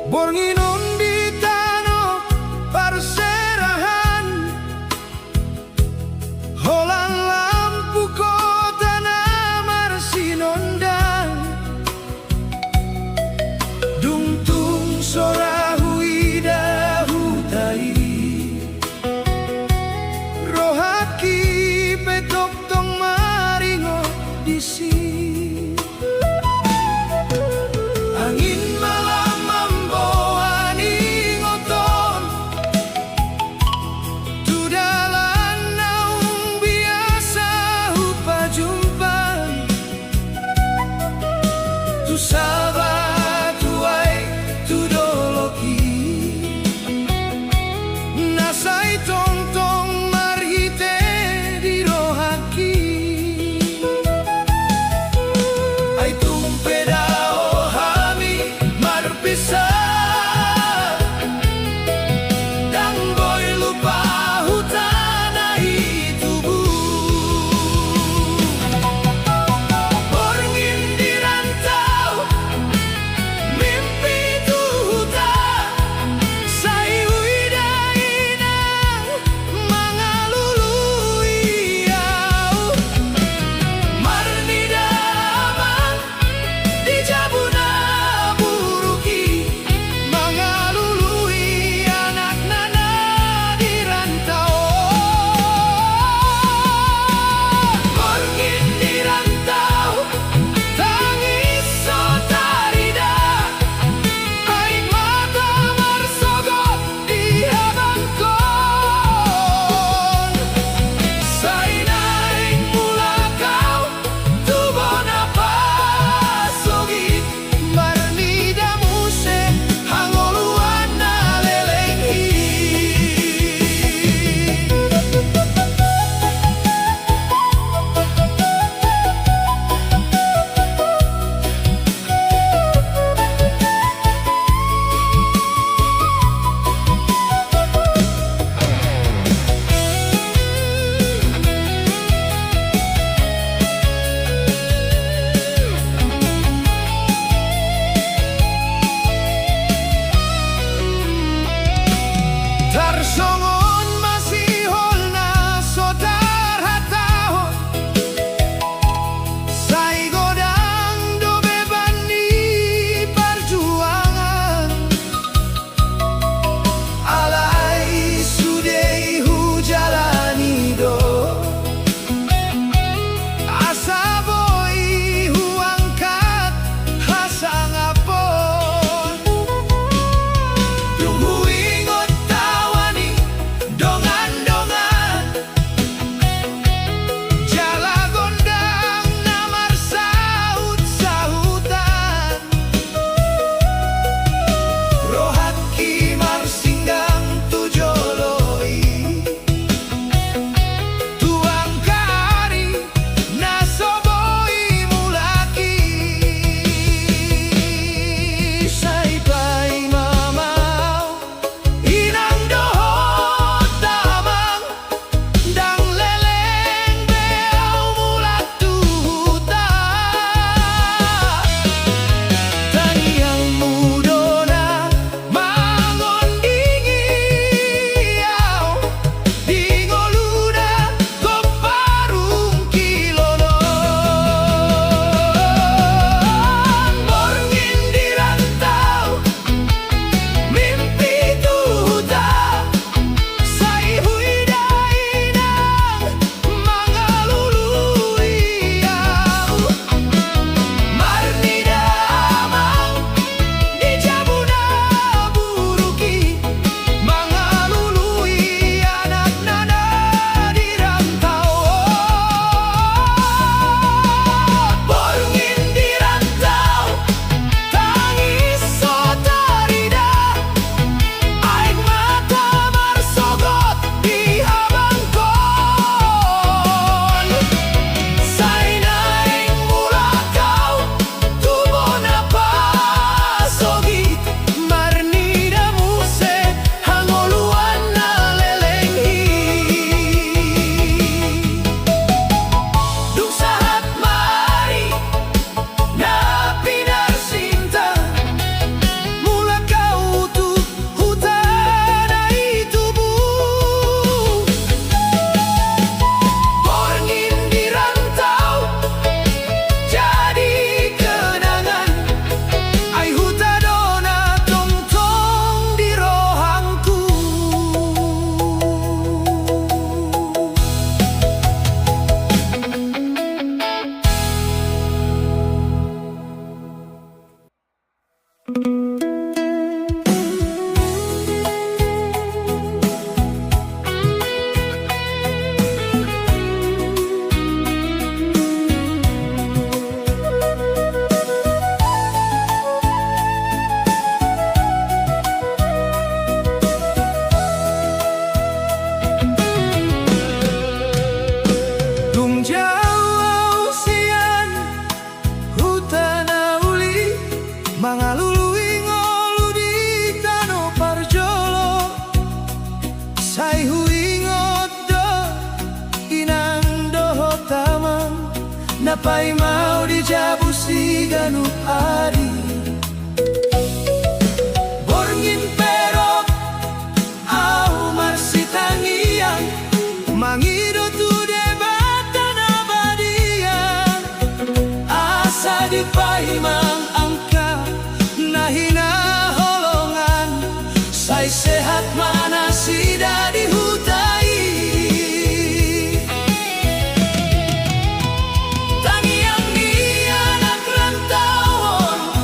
Bornginom di tanah perserahan, holang lampu kota namar sinondang, dungtung sora huida hutai, rohaki petok tong maringo disi. Angin malam membawa Napay mau di jabusigan ari Borngin pero au marsitangian Mangido tu debata na badian Asa di paimang angka na hinaholongan Say sehat mana sida di hutai Tangiang niya nagrantawon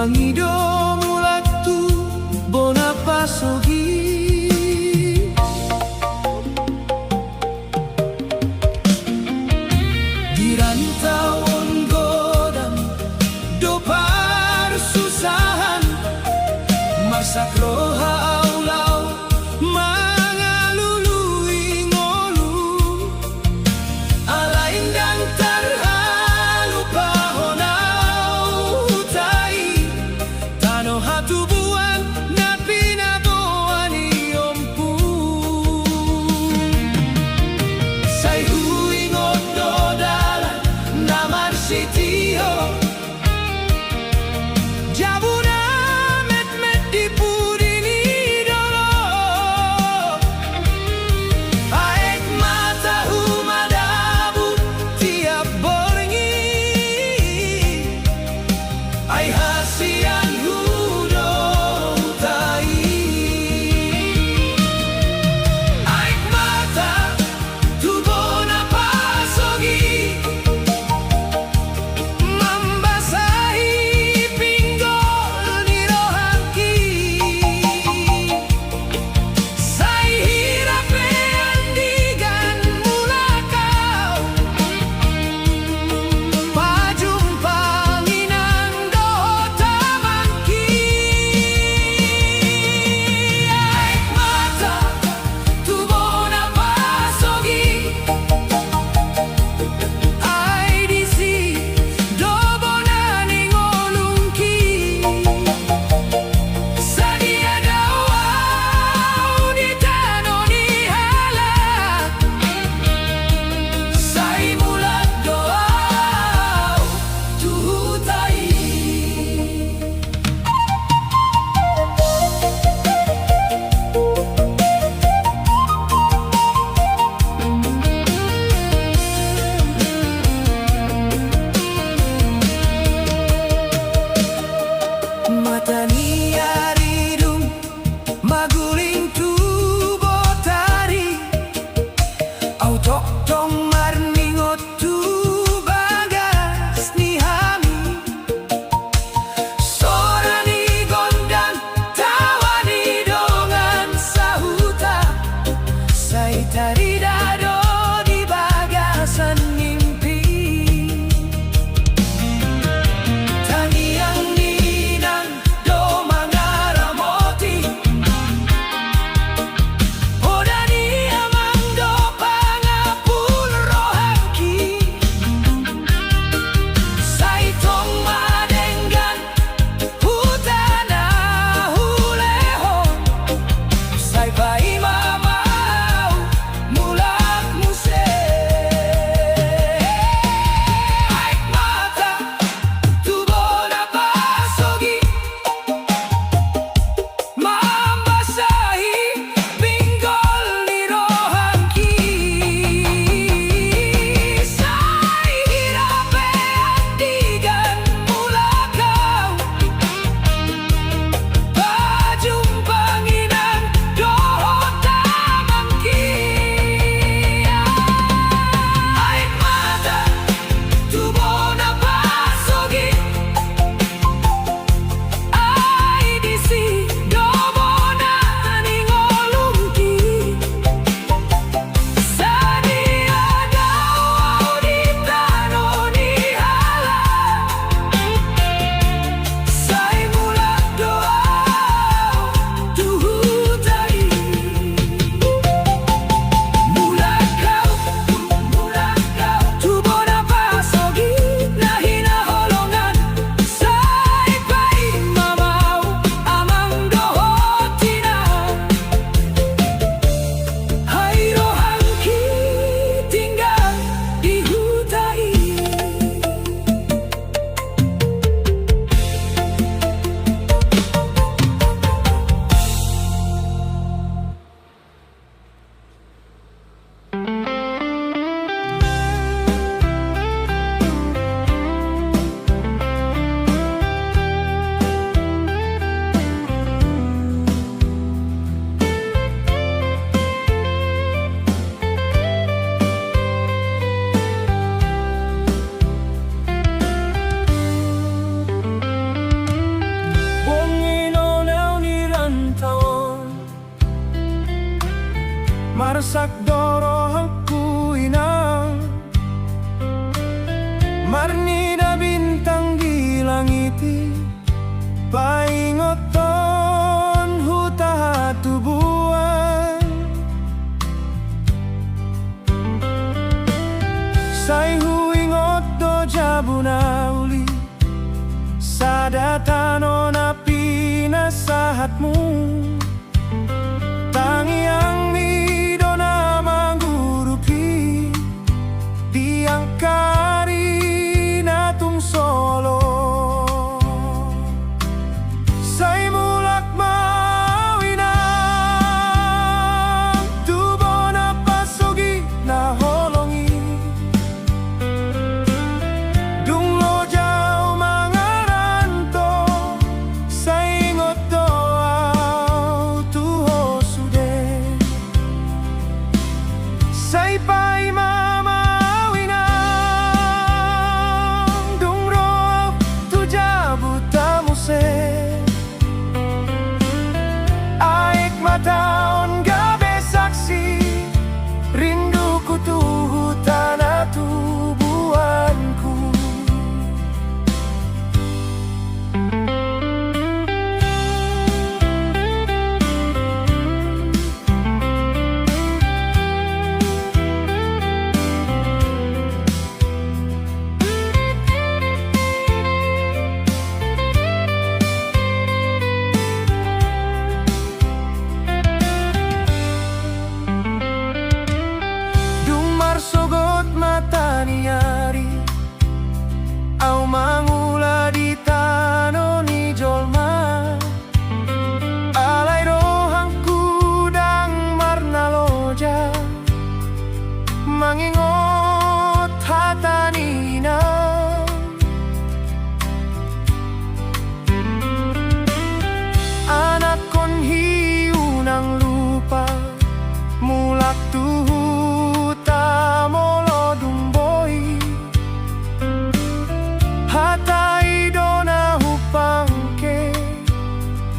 Mangido mulatu bona pasogi di rantauan godam do susahan masak roha aulau mangalului ngolu ala indang tarhalu pahonau tai tano hatubuan na pinabuan iompu say huingon do dalan naman sitio Jabuna met di pudini dolo aek mata humadabu tiap boringi ai hasian hudo tai aek mata tubona pasogi mambasahi pinggo sakdorohku inang marni na bintang di langiti paingoton huta tubuan say huingot do jabuna uli sadatano na pinasahatmu tangi ang nido na manggurupi tiang kari na solo say mulak mawinang tubo na pasugi na holongi dunglo jaw mangaranto say ingot doaw tuho sude say pai mamawinang dungro tujabutamuse aik mataon gabe saksi rinduku tuh tanah tubuanku sogot mata niari au mangula di tano ni jolma alai rohangku dang marna loja mangingot hatanina anak kon hiu nang lupa mulak tuh molo dumboi hatai dona hupangke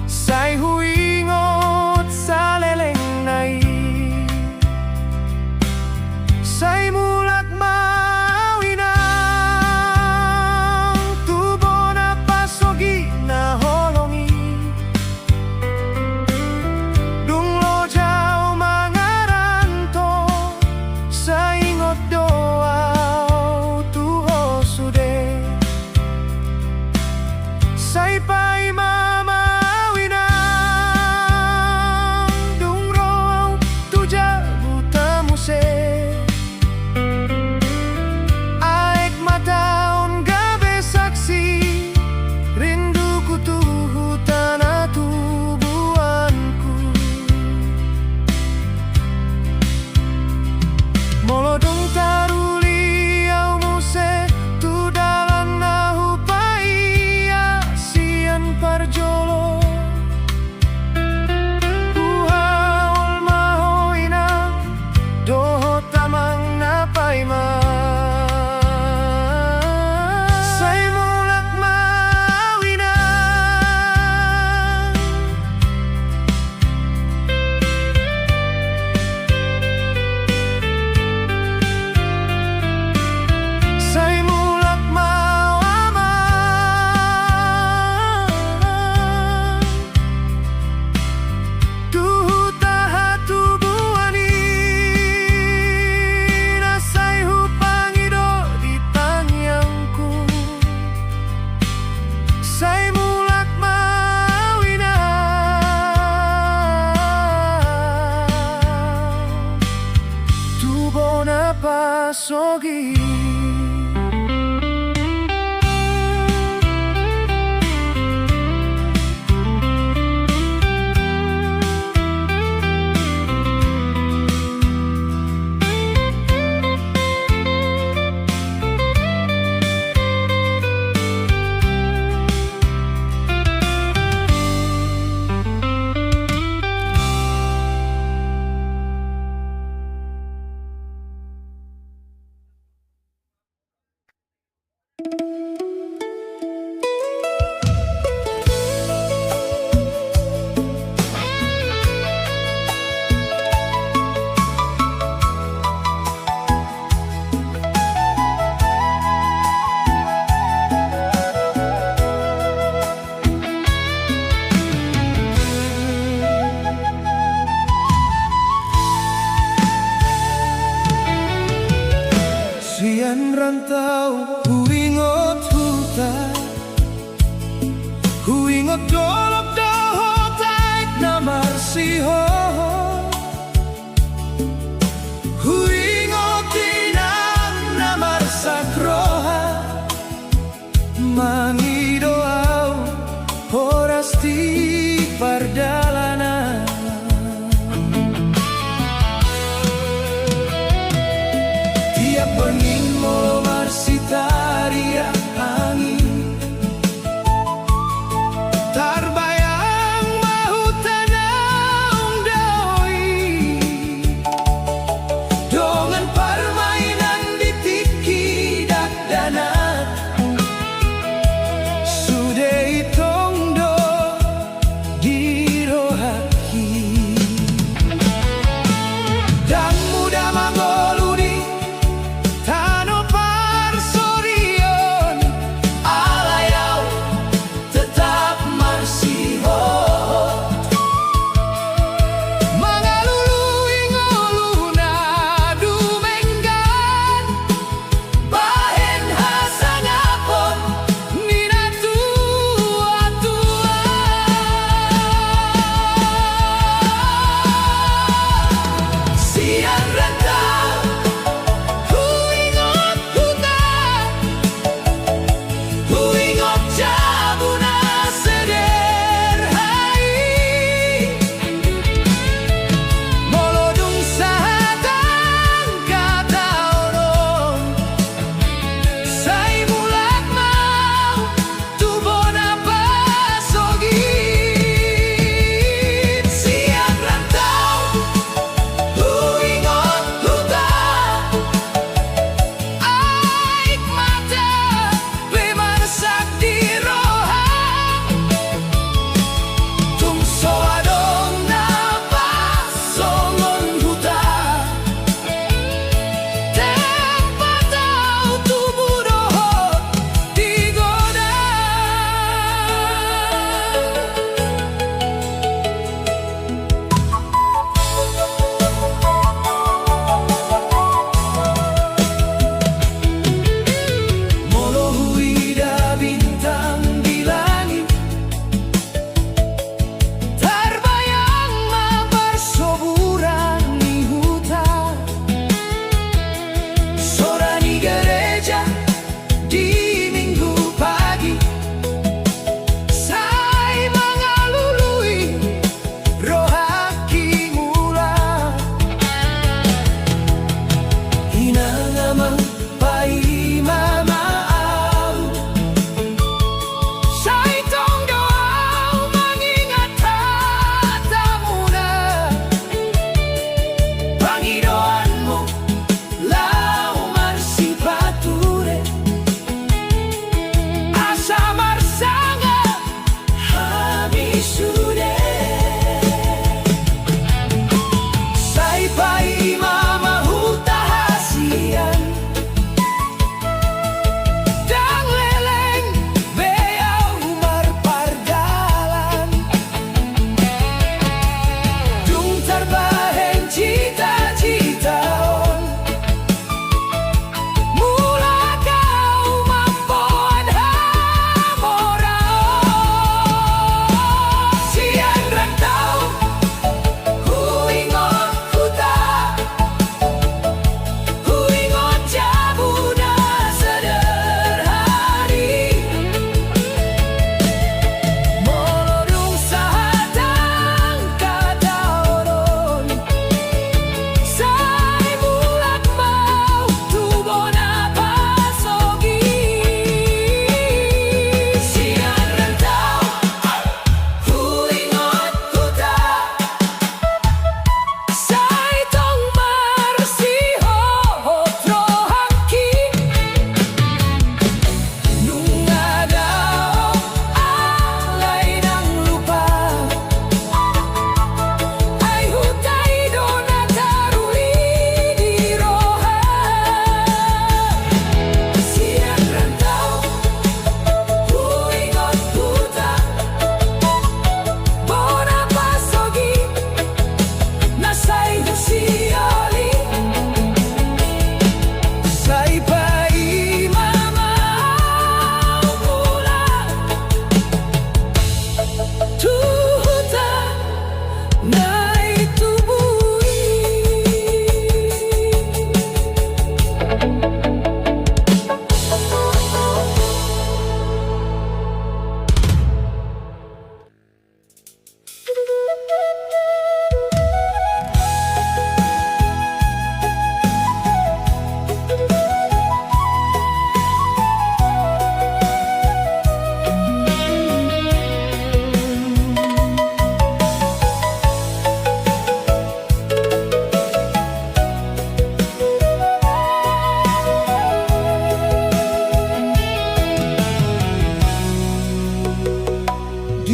say huingot sa leleng nai say mulak mawinang tubo na pasogi na holongi dunglo jaw mangaranto sa ingot doaw tuho sude say pai mamawinang dungro tujabutamuse aik mataon gabe saksi rinduku tuh tanah tubuanku molodong taruli au muse tu dalan nahu paia sian parjolo uhaol mahoina doho tamang napaima say mulak mawina say mulak mawama tuh taha tubuani na say hupangido di tangyangku say mulak mawina tubo na pasogi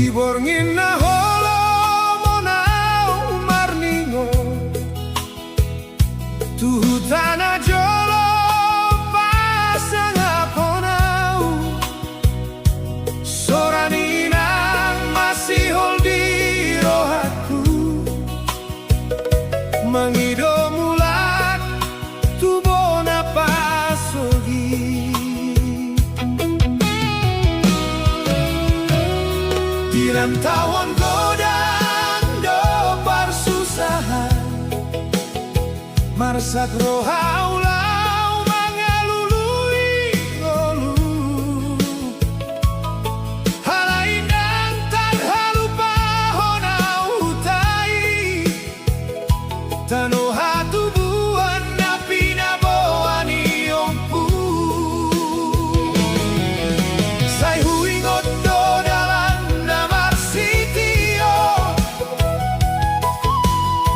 Tiborngin na holo monao marningo Tuhutana jolo pasanga ponau Soranina masih holdi rohatku Mangido mulak tubona pasogi Di rantauan godang do parsusahan Marsak rohaulau mangalului ngolu Halainang tan halupa honau hutai Tano hatubuan na pinaboan iyongku Say huingot do dalam namar sitio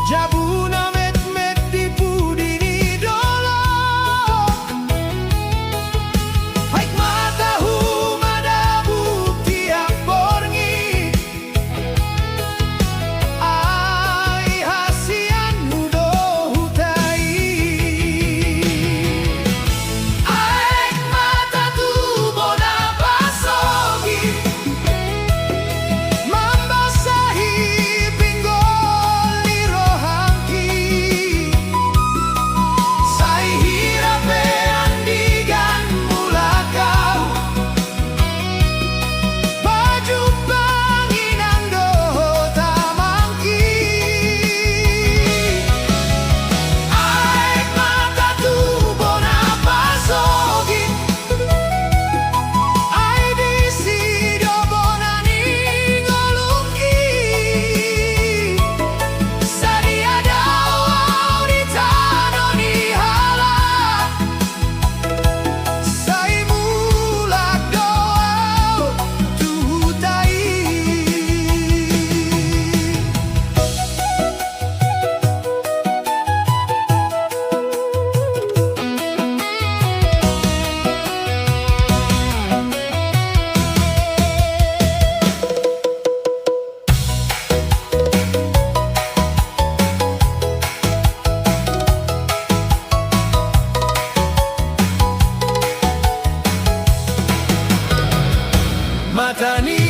Jabuna met di pudini dolo Haik mata humadabu tiap borngi Ai hasian hudo hutai Aik mata tu bona pasogi Membasahi pinggol di rohangki Sai hirape andigan mulakau Baju panginang do tamangki Aik mata tu bona pasogi Ai disi do bona ningolungki Sadia dawau di tano ni halak Sai mulak doau tuhutai Matani